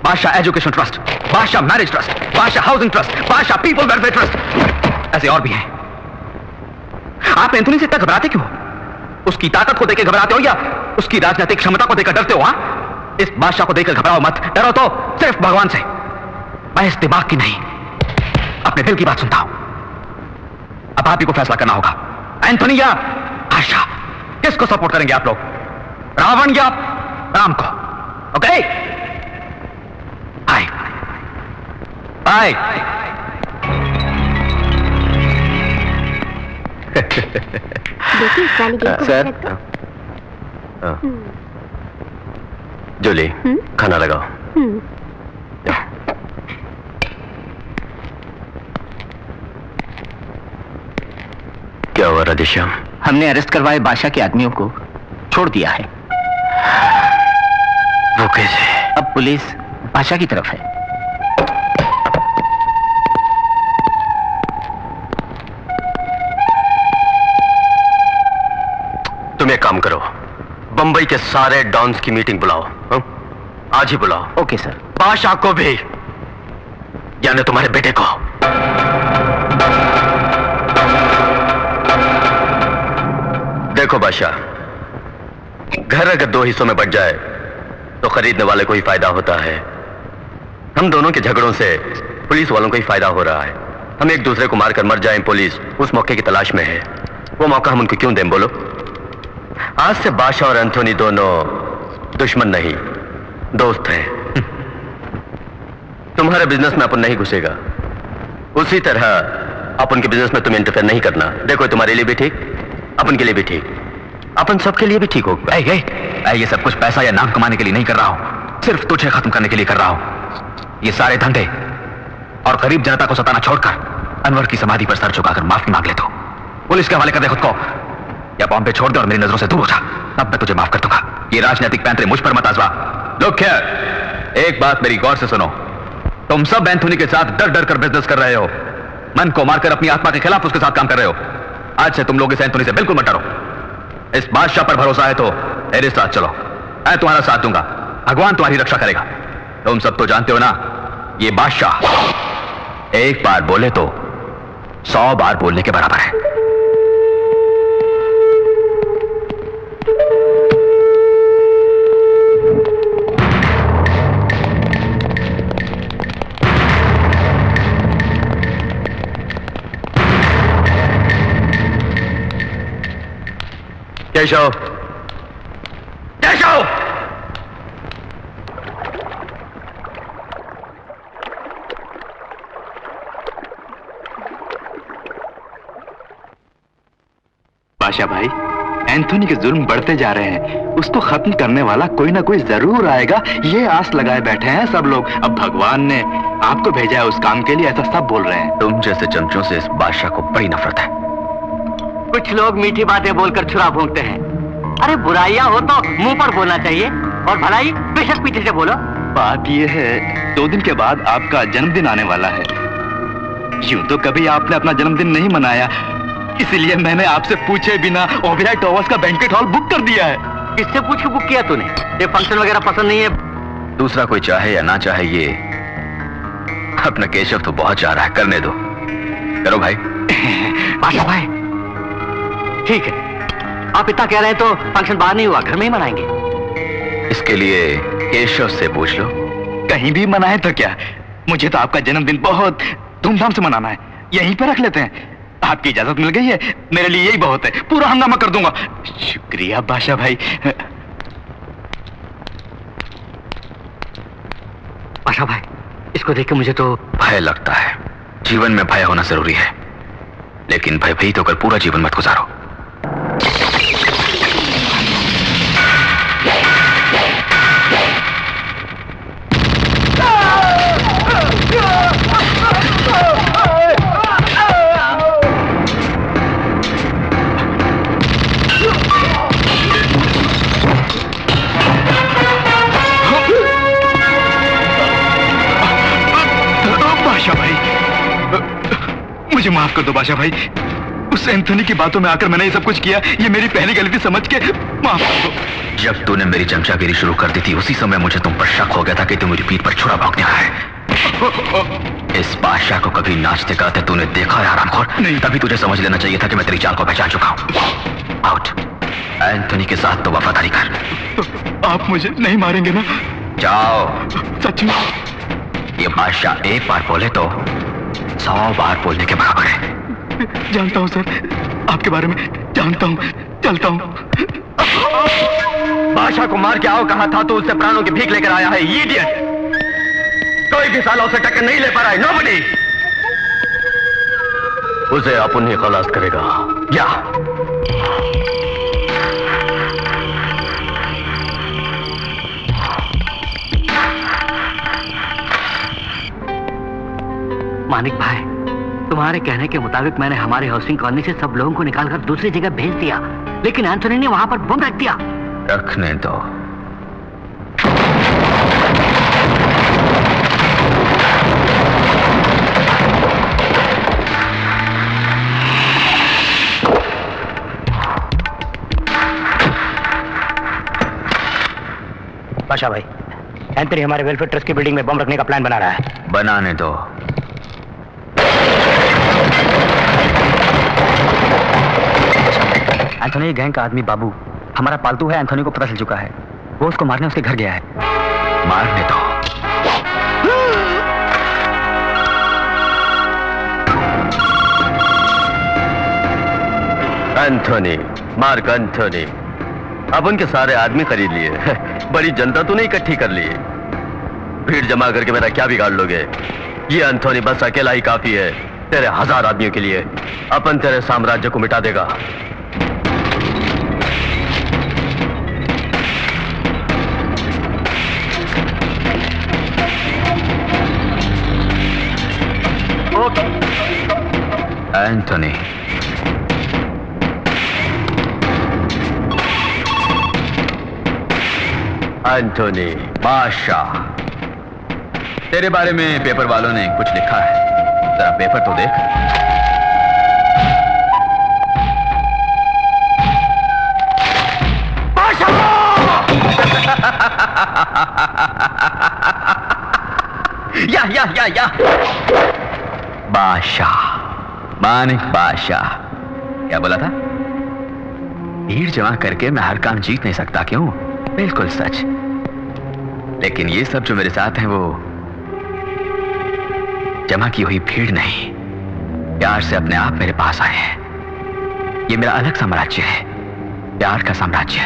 बादशाह एजुकेशन ट्रस्ट, बादशाह मैरिज ट्रस्ट, बादशाह हाउसिंग ट्रस्ट, बादशाह पीपल वेलफेयर ट्रस्ट, ऐसे और भी हैं। आप एंथोनी से इतना घबराते क्यों? उसकी ताकत को देखकर घबराते हो या उसकी राजनीतिक क्षमता को देखकर डरते हो? हाँ, इस बादशाह को देखकर घबराओ मत, डरो तो सिर्फ भगवान से। मैं इस दिमाग की नहीं, अपने दिल की बात सुनता हूं। अब आप ही को फैसला करना होगा, एंथोनी या बादशाह, किसको सपोर्ट करेंगे आप लोग? रावण या राम को? Okay, bye bye. देखिए इस वाली गेट को सर। रख दो। जूली, खाना लगाओ। क्या हुआ राधेश्याम? हमने अरेस्ट करवाए बादशाह के आदमियों को छोड़ दिया है। वो कैसे? अब पुलिस बादशाह की तरफ है। तुम एक काम करो, बंबई के सारे डॉन्स की मीटिंग बुलाओ। हाँ? आज ही बुलाओ। Okay sir. बादशाह को भी, यानी तुम्हारे बेटे को। देखो बादशाह, घर अगर 2 हिस्सों में बट जाए तो खरीदने वाले को ही फायदा होता है। हम दोनों के झगड़ों से पुलिस वालों को ही फायदा हो रहा है। हम एक दूसरे को मारकर मर जाएं, पुलिस उस मौके की तलाश में है। वो मौका हम उनको क्यों दें बोलो? आज से बादशाह और एंथोनी दोनों दुश्मन नहीं, दोस्त हैं। तुम्हारे बिजनेस में अपन नहीं घुसेगा, उसी तरह अपन के बिजनेस में तुम इंटरफेयर नहीं करना। देखो तुम्हारे लिए भी ठीक, अपन के लिए भी ठीक, अपन सबके लिए भी ठीक होगा। मैं ये सब कुछ पैसा या नाम कमाने के लिए नहीं कर रहा हूं, सिर्फ तुझे खत्म करने के लिए कर रहा हूं। ये सारे धंधे और गरीब जनता को सताना छोड़कर अनवर की समाधि पर सर झुकाकर माफी मांग ले। तो पुलिस के हवाले कर दे खुद को, या बॉम्बे छोड़ दे और मेरी नजरों से दूर हो जा। अब मैं तुझे माफ कर दूंगा। ये राजनीतिक पैंतरे मुझ पर मत आजमा। लुक हियर, एक बात मेरी गौर से सुनो, तुम सब एंथोनी के साथ डर डर कर बिजनेस कर रहे हो, मन को मारकर अपनी आत्मा के खिलाफ उसके साथ काम कर रहे हो। आज से तुम लोग इस एंथोनी से बिल्कुल मत डरो। इस बादशाह पर भरोसा है तो मेरे साथ चलो, मैं तुम्हारा साथ दूंगा, भगवान तुम्हारी रक्षा करेगा। तुम सब तो जानते हो ना, ये बादशाह एक बार बोले तो 100 बार बोलने के बराबर है। केशव, केशव! बादशाह भाई, एंथोनी के जुल्म बढ़ते जा रहे हैं, उसको खत्म करने वाला कोई ना कोई जरूर आएगा, ये आस लगाए बैठे हैं सब लोग। अब भगवान ने आपको भेजा है उस काम के लिए, ऐसा सब बोल रहे हैं। तुम जैसे चमचों से इस बादशाह को बड़ी नफरत है। कुछ लोग मीठी बातें बोलकर छुरा भोंकते हैं। अरे बुराइयां हो तो मुंह पर बोलना चाहिए, और भलाई बेशक पीछे से बोलो। बात यह है, 2 दिन के बाद आपका जन्मदिन आने वाला है। यूं तो कभी आपने अपना जन्मदिन नहीं मनाया, इसलिए मैंने आपसे पूछे बिना ओबेरॉय टावर्स का बैंकेट हॉल बुक कर दिया है। किससे पूछ के बुक किया तूने? ये फंक्शन वगैरह पसंद नहीं है? दूसरा कोई चाहे या ना चाहे, ये अपना केशव तो बहुत चाह रहा है, करने दो, करो भाई। बादशाह भाई ठीक है, आप इतना कह रहे हैं तो फंक्शन बाहर नहीं हुआ, घर में ही मनाएंगे। इसके लिए केशव से पूछ लो। कहीं भी मनाए तो क्या, मुझे तो आपका जन्मदिन बहुत धूमधाम से मनाना है, यहीं पे रख लेते हैं। आपकी इजाजत मिल गई है, मेरे लिए यही बहुत है, पूरा हंगामा कर दूंगा। शुक्रिया बादशाह भाई। बादशाह भाई, इसको देख के मुझे तो भय लगता है। जीवन में भय होना जरूरी है, लेकिन भयभीत होकर पूरा जीवन मत गुजारो। बादशाह भाई, मुझे माफ कर दो बादशाह भाई, उस एंथोनी की बातों में आकर मैंने ये सब कुछ किया, ये मेरी पहली गलती समझ के माफ कर दो। जब तूने मेरी चमचागिरी शुरू कर दी थी, उसी समय मुझे तुम पर शक हो गया था कि तू मेरी पीठ पर छुरा भौंकने आया है। इस बादशाह को कभी नाचते गाते तूने देखा है हरामखोर? नहीं। तभी तुझे समझ लेना चाहिए था कि मैं तेरी चाल को पहचान चुका हूं। आउट, एंथोनी के साथ तो वफादारी कर। तो आप मुझे नहीं मारेंगे ना? जाओ। सच में? ये बादशाह एक बार बोले तो 100 बार बोलने के बराबर है। जानता हूं सर, आपके बारे में जानता हूं, चलता हूं। बादशाह को मार के आओ कहा था तो उससे प्राणों की भीख लेकर आया है, ये इडियट। कोई भी साला उसे टक्कर नहीं ले पा रहा है, नोबडी। उसे अपन ही खलास करेगा। या मानिक भाई, तुम्हारे कहने के मुताबिक मैंने हमारे हाउसिंग कॉलोनी से सब लोगों को निकालकर दूसरी जगह भेज दिया, लेकिन एंथोनी ने वहां पर बम रख दिया। रखने दो। बादशाह भाई, एंथोनी हमारे वेलफेयर ट्रस्ट की बिल्डिंग में बम रखने का प्लान बना रहा है। बनाने दो। एंथोनी गैंग का आदमी बाबू हमारा पालतू है, एंथोनी को पता चल चुका है, वो उसको मारने उसके घर गया है। मारने दो। एंथोनी, मार्क एंथोनी, अब उनके सारे आदमी खरीद लिए, बड़ी जनता तो नहीं इकट्ठी कर ली। भीड़ जमा करके मेरा क्या बिगाड़ लोगे? ये एंथोनी बस अकेला ही काफी है तेरे 1000 आदमियों के लिए। अपन तेरे साम्राज्य को मिटा देगा। एंथोनी, एंथोनी, बादशाह, तेरे बारे में पेपर वालों ने कुछ लिखा है, जरा पेपर तो देख। या बादशाह, मानिक बादशाह। क्या बोला था? भीड़ जमा करके मैं हर काम जीत नहीं सकता। क्यों? बिल्कुल सच। लेकिन ये सब जो मेरे साथ हैं वो जमा की हुई भीड़ नहीं, प्यार से अपने आप मेरे पास आए हैं। ये मेरा अलग साम्राज्य है, प्यार का साम्राज्य।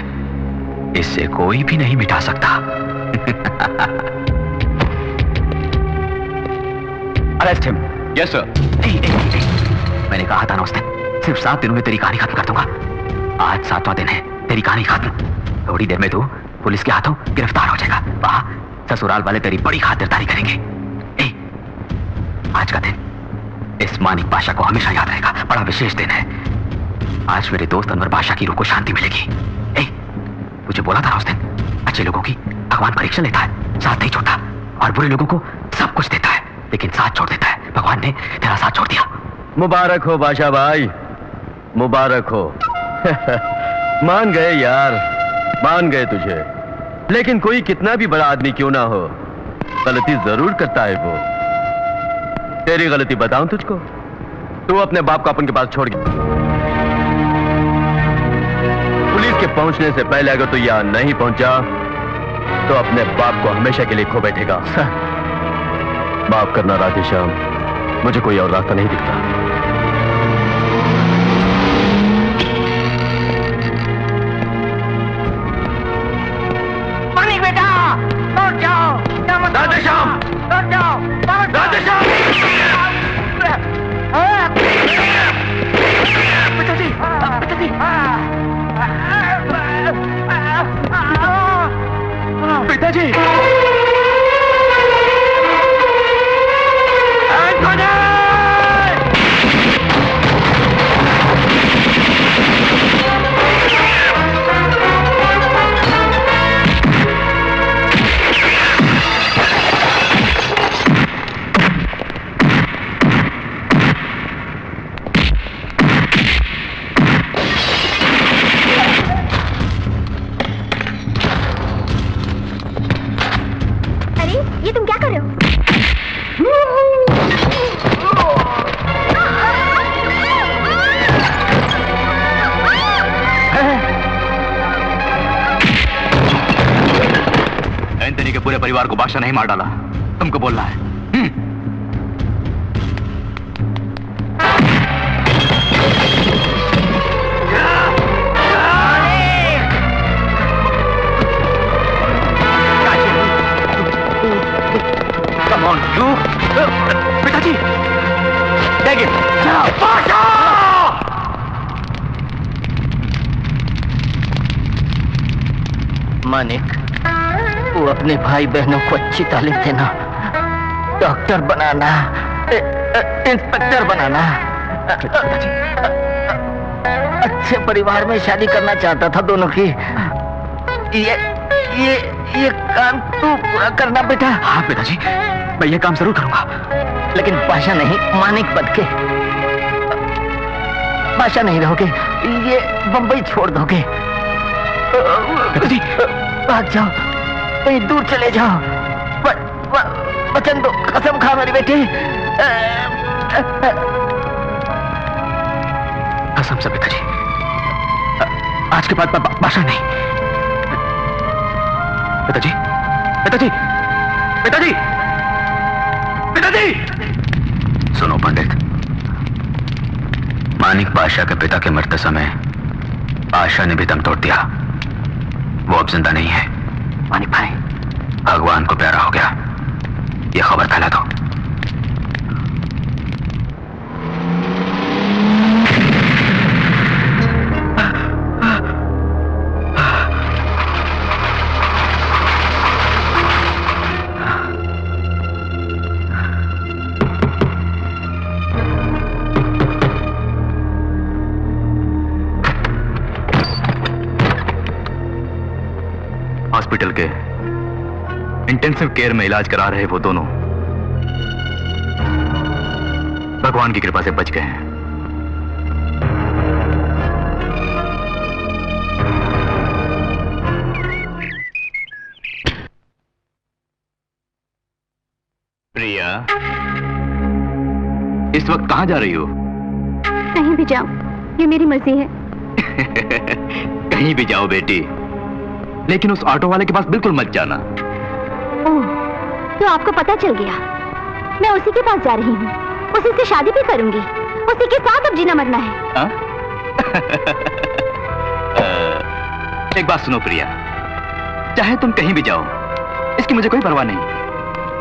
इससे कोई भी नहीं मिटा सकता। Arrest him. Yes sir. मैंने कहा था ना उस दिन, सिर्फ 7 दिनों में तेरी कहानी खत्म कर दूंगा। आज 7वां दिन है, तेरी कहानी खत्म। थोड़ी देर में तू पुलिस के हाथों गिरफ्तार हो जाएगा। वहां ससुराल वाले तेरी बड़ी खातिरदारी करेंगे। आज का दिन इस मानिक बादशाह को हमेशा याद रहेगा। बड़ा विशेष दिन है। आज मेरे दोस्त अनवर बादशाह की रूह को शांति मिलेगी। तुझे बोला था उस दिन, अच्छे लोगों की भगवान परीक्षा लेता है, साथ नहीं छोड़ता, और बुरे लोगों को सब कुछ देता है लेकिन साथ छोड़ देता है। भगवान ने तेरा साथ छोड़ दिया। मुबारक हो बादशाह भाई, मुबारक हो। मान गए यार, मान गए तुझे। लेकिन कोई कितना भी बड़ा आदमी क्यों ना हो, गलती जरूर करता है वो। तेरी गलती बताऊं तुझको? तू अपने बाप को अपन के पास छोड़ गया। पुलिस के पहुंचने से पहले अगर तू यहां नहीं पहुंचा तो अपने बाप को हमेशा के लिए खो बैठेगा। माफ करना राधेश्याम, मुझे कोई और रास्ता नहीं दिखता। मानिक बेटा, लौट जाओ। राधेश्याम, लौट जाओ। राधेश्याम! पिताजी, पिताजी। पिताजी! ये तुम क्या कर रहे हो? एंथनी के पूरे परिवार को बादशाह नहीं मार डाला, तुमको बोलना है। पिताजी, मानिक, वो अपने भाई बहनों को अच्छी तालीम देना, डॉक्टर बनाना, इंस्पेक्टर बनाना, अच्छे परिवार में शादी करना चाहता था दोनों की। ये काम तू पूरा करना बेटा। हाँ पिताजी, मैं ये काम जरूर करूंगा। लेकिन बादशाह नहीं, मानिक बन के। बादशाह नहीं रहोगे, ये बंबई छोड़ दोगे। पिताजी, भाग जाओ, कहीं दूर चले जाओ। वचन दो, कसम खा मेरी बेटी। कसम से पिताजी, आज के बाद बादशाह नहीं। पिताजी, पिताजी, पिताजी, पिताजी! सुनो पंडित, मानिक बादशाह के पिता के मरते समय बादशाह ने भी दम तोड़ दिया। वो अब जिंदा नहीं है। मानिक भाई, भगवान को प्यारा हो गया, ये खबर फैला दो। हॉस्पिटल के इंटेंसिव केयर में इलाज करा रहे वो दोनों भगवान की कृपा से बच गए हैं। प्रिया, इस वक्त कहां जा रही हो? कहीं भी जाओ, ये मेरी मर्जी है। कहीं भी जाओ बेटी, लेकिन उस ऑटो वाले के पास बिल्कुल मत जाना। ओह, तो आपको पता चल गया। मैं उसी के पास जा रही हूँ, उसी से शादी भी करूंगी, उसी के साथ अब जीना मरना है। एक बात सुनो प्रिया, चाहे तुम कहीं भी जाओ, इसकी मुझे कोई परवाह नहीं,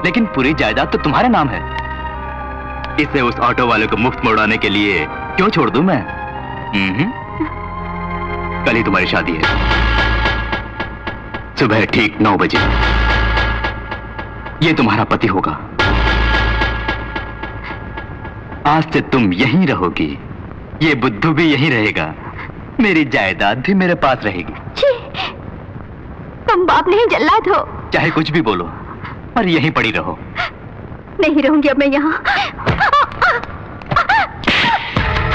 लेकिन पूरी जायदाद तो तुम्हारे नाम है। इसे उस ऑटो वाले को मुफ्त में उड़ाने के लिए क्यों छोड़ दूं मैं? कल ही तुम्हारी शादी है, सुबह ठीक 9 बजे। ये तुम्हारा पति होगा। आज से तुम यहीं रहोगी, ये बुद्धू भी यहीं रहेगा, मेरी जायदाद भी मेरे पास रहेगी। छी, तुम बाप नहीं जल्लाद हो। चाहे कुछ भी बोलो, पर यहीं पड़ी रहो। नहीं रहूंगी अब मैं यहाँ।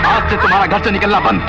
आज से तुम्हारा घर से निकलना बंद।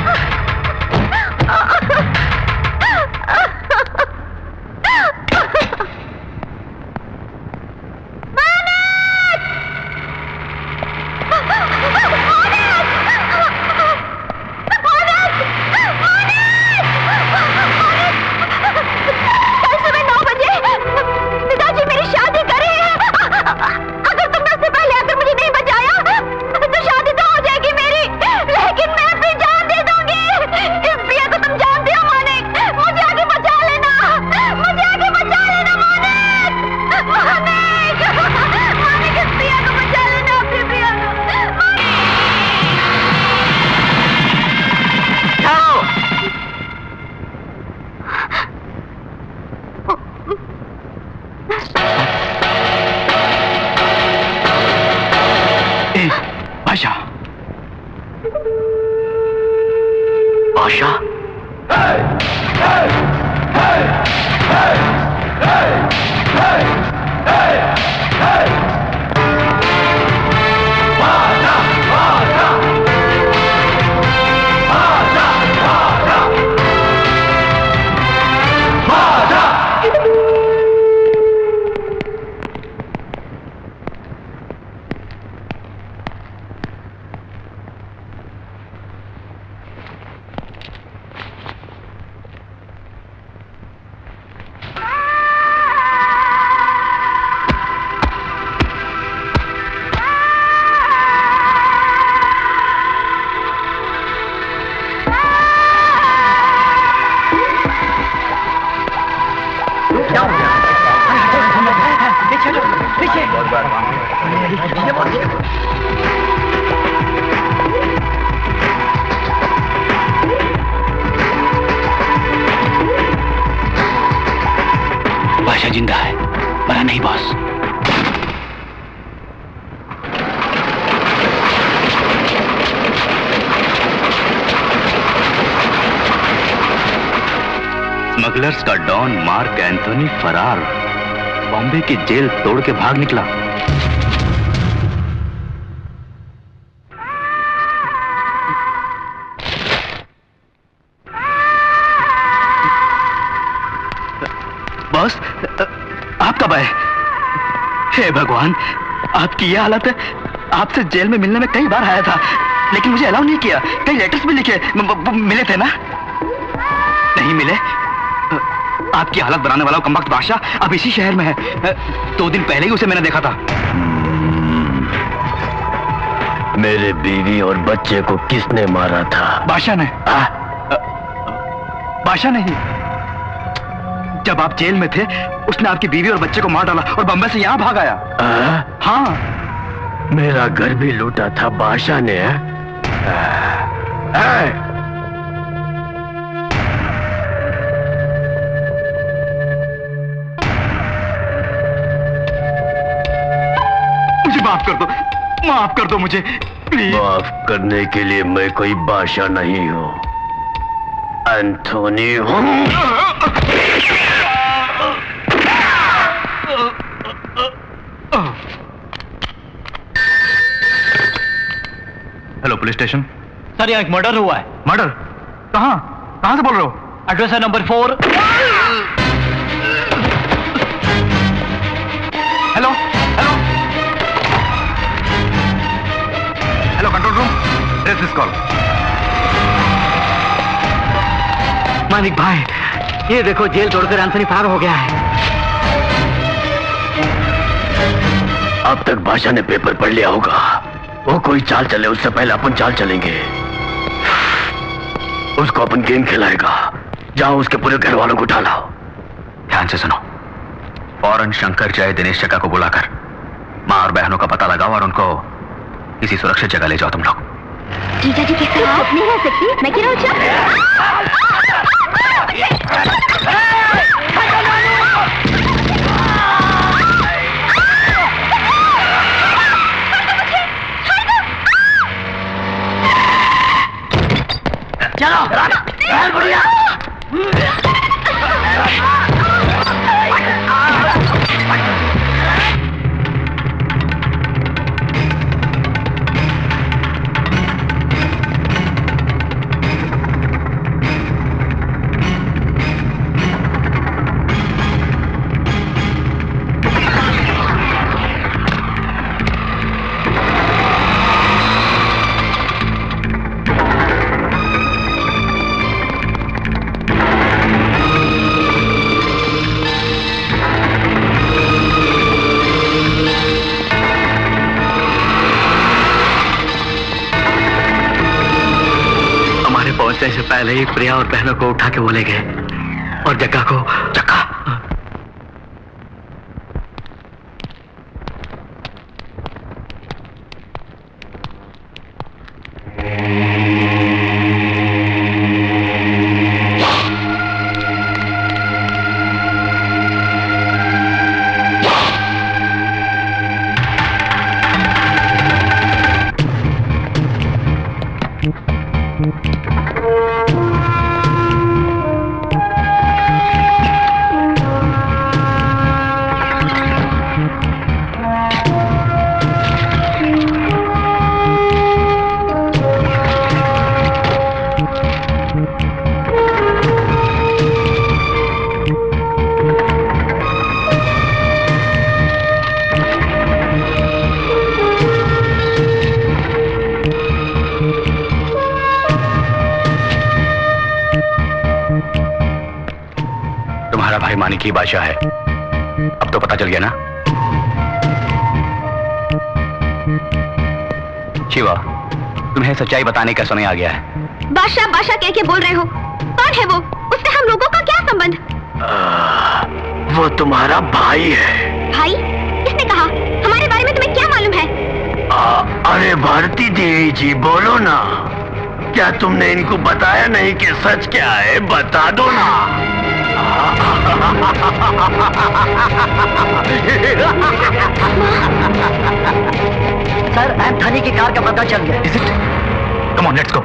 बादशाह जिंदा है, मरा नहीं बॉस। स्मगलर्स का डॉन मार्क एंथोनी फरार, बॉम्बे की जेल तोड़ के भाग निकला। बॉस, आप कब आए? हे भगवान, आपकी ये हालत है। आपसे जेल में मिलने में कई बार आया था, लेकिन मुझे अलाउ नहीं किया। कई लेटर्स भी लिखे, मिले थे ना? नहीं मिले। आपकी हालत बनाने वाला कमबख्त बादशाह अब इसी शहर में है। 2 दिन पहले ही उसे मैंने देखा था। मेरे बीवी और बच्चे को किसने मारा था? बादशाह ने। बादशाह नहीं, जब आप जेल में थे उसने आपकी बीवी और बच्चे को मार डाला और बम्बई से यहाँ भाग आया। हाँ, मेरा घर भी लूटा था बादशाह ने। मुझे माफ कर दो, माफ कर दो मुझे प्लीज। माफ करने के लिए मैं कोई बादशाह नहीं हूँ, एंथोनी हूँ। Hello police station. सर यहाँ एक मर्डर हुआ है। मर्डर? कहाँ कहाँ से बोल रहे हो? एड्रेस है number 4। Hello hello hello control room, trace this call. Manik भाई, ये देखो जेल छोड़कर एंथनी फरार हो गया है। अब तक बादशाह ने पेपर पढ़ लिया होगा। वो कोई चाल चले उससे पहले अपन चाल चलेंगे। उसको अपन गेम खिलाएगा। जाओ उसके पूरे घर वालों को उठा लाओ। ध्यान से सुनो, फौरन शंकर जय दिनेश चक्का को बुलाकर माँ और बहनों का पता लगाओ और उनको किसी सुरक्षित जगह ले जाओ तुम लोग। जीजा जी के साथ नहीं रह सकती मैं क्यों चलो बढ़िया। पहुंचने से पहले ही प्रिया और बहनों को उठा के वो ले गए और जग्गा को जग्गा। मानिक ही बादशाह है। अब तो पता चल गया ना? शिवा, तुम्हें सच्चाई बताने का समय आ गया है। बादशाह बादशाह कह के बोल रहे हो? कौन है वो? उससे हम लोगों का क्या संबंध? वो तुम्हारा भाई है। भाई? किसने कहा? हमारे बारे में तुम्हें क्या मालूम है? अरे भारती देवी जी, बोलो ना। क्या तुमने इनको बताया नहीं कि सच क्या है? बता दो ना। सर, एंथनी की कार का पता चल गया। Is it? Come on, let's go.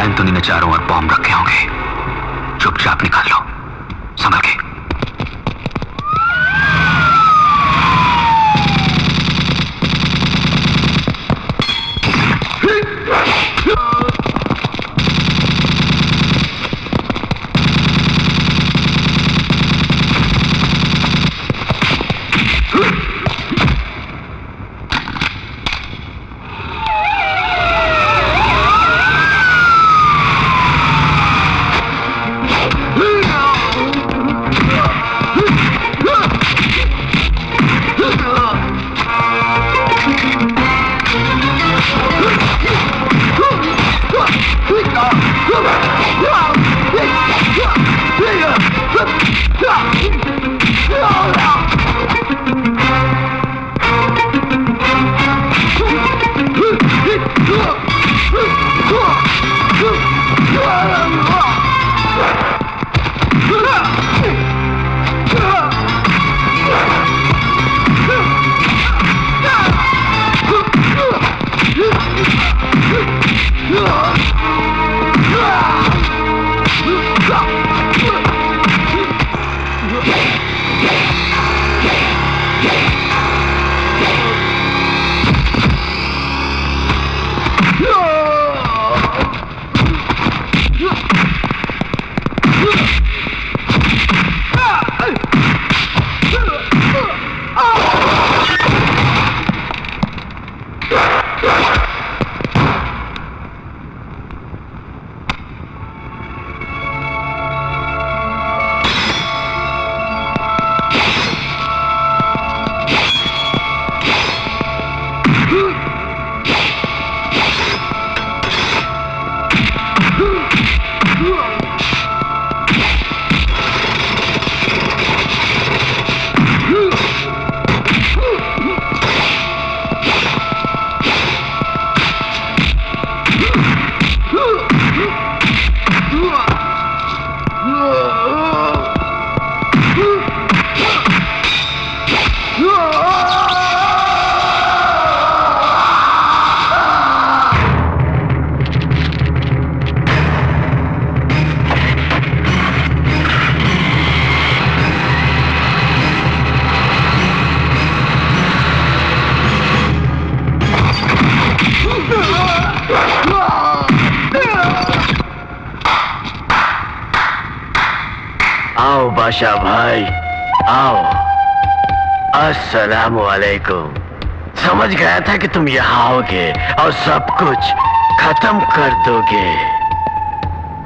Anthony ने चारों ओर बॉम्ब रखे होंगे। चुपचाप निकाल लो, संभल के। आओ बादशाह भाई, आओ। अस्सलाम वालेकुम। समझ गया था कि तुम यहाँ आओगे और सब कुछ खत्म कर दोगे,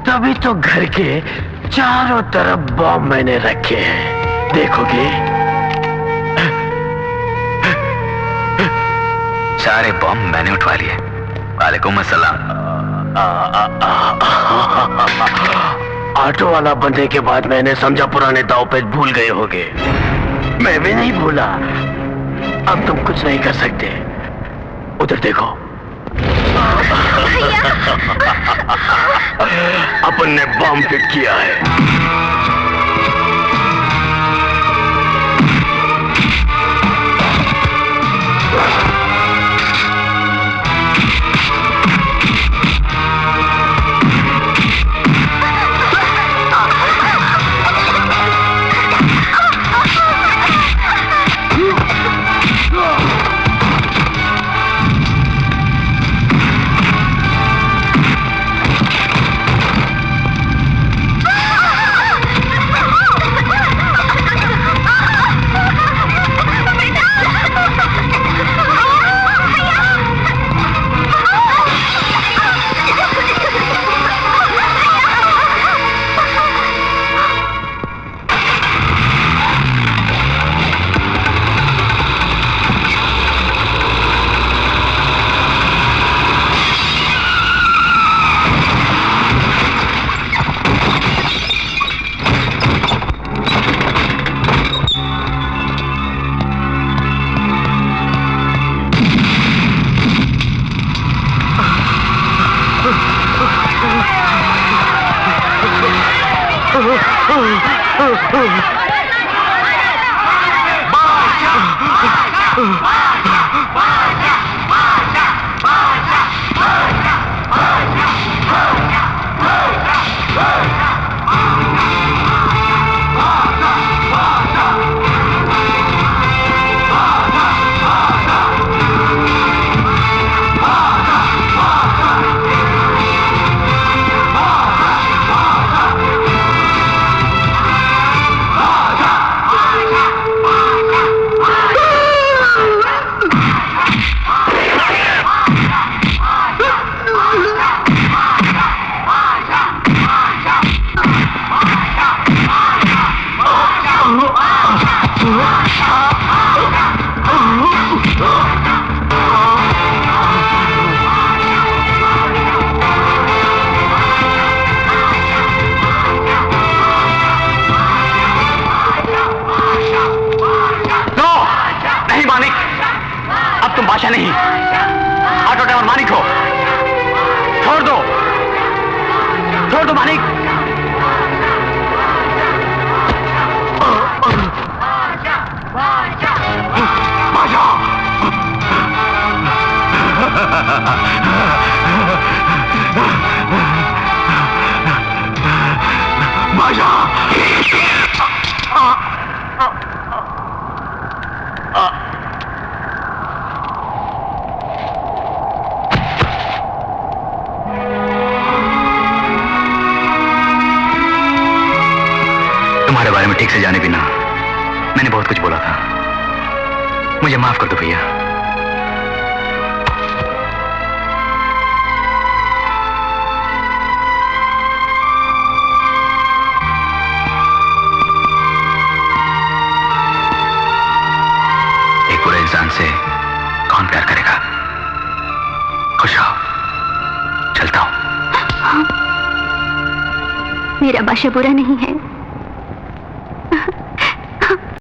तभी तो घर के चारों तरफ बॉम्ब मैंने रखे हैं, देखोगे? सारे बॉम्ब मैंने उठवा लिए। वालेकुम अस्सलाम। ऑटो वाला बनने के बाद मैंने समझा पुराने दाव पेच भूल गए होगे। मैं भी नहीं भूला। अब तुम कुछ नहीं कर सकते। उधर देखो। अपन ने बॉम्ब फिट किया है। बादशाह नहीं, ऑटो ड्राइवर मानिक हो। छोड़ दो, छोड़ दो मानिक। बादशाह तुम्हारे बारे में ठीक से जाने बिना मैंने बहुत कुछ बोला था। मुझे माफ कर दो भैया। एक बुरे इंसान से कौन प्यार करेगा? खुश रहो, चलता हूं। मेरा बादशाह बुरा नहीं है।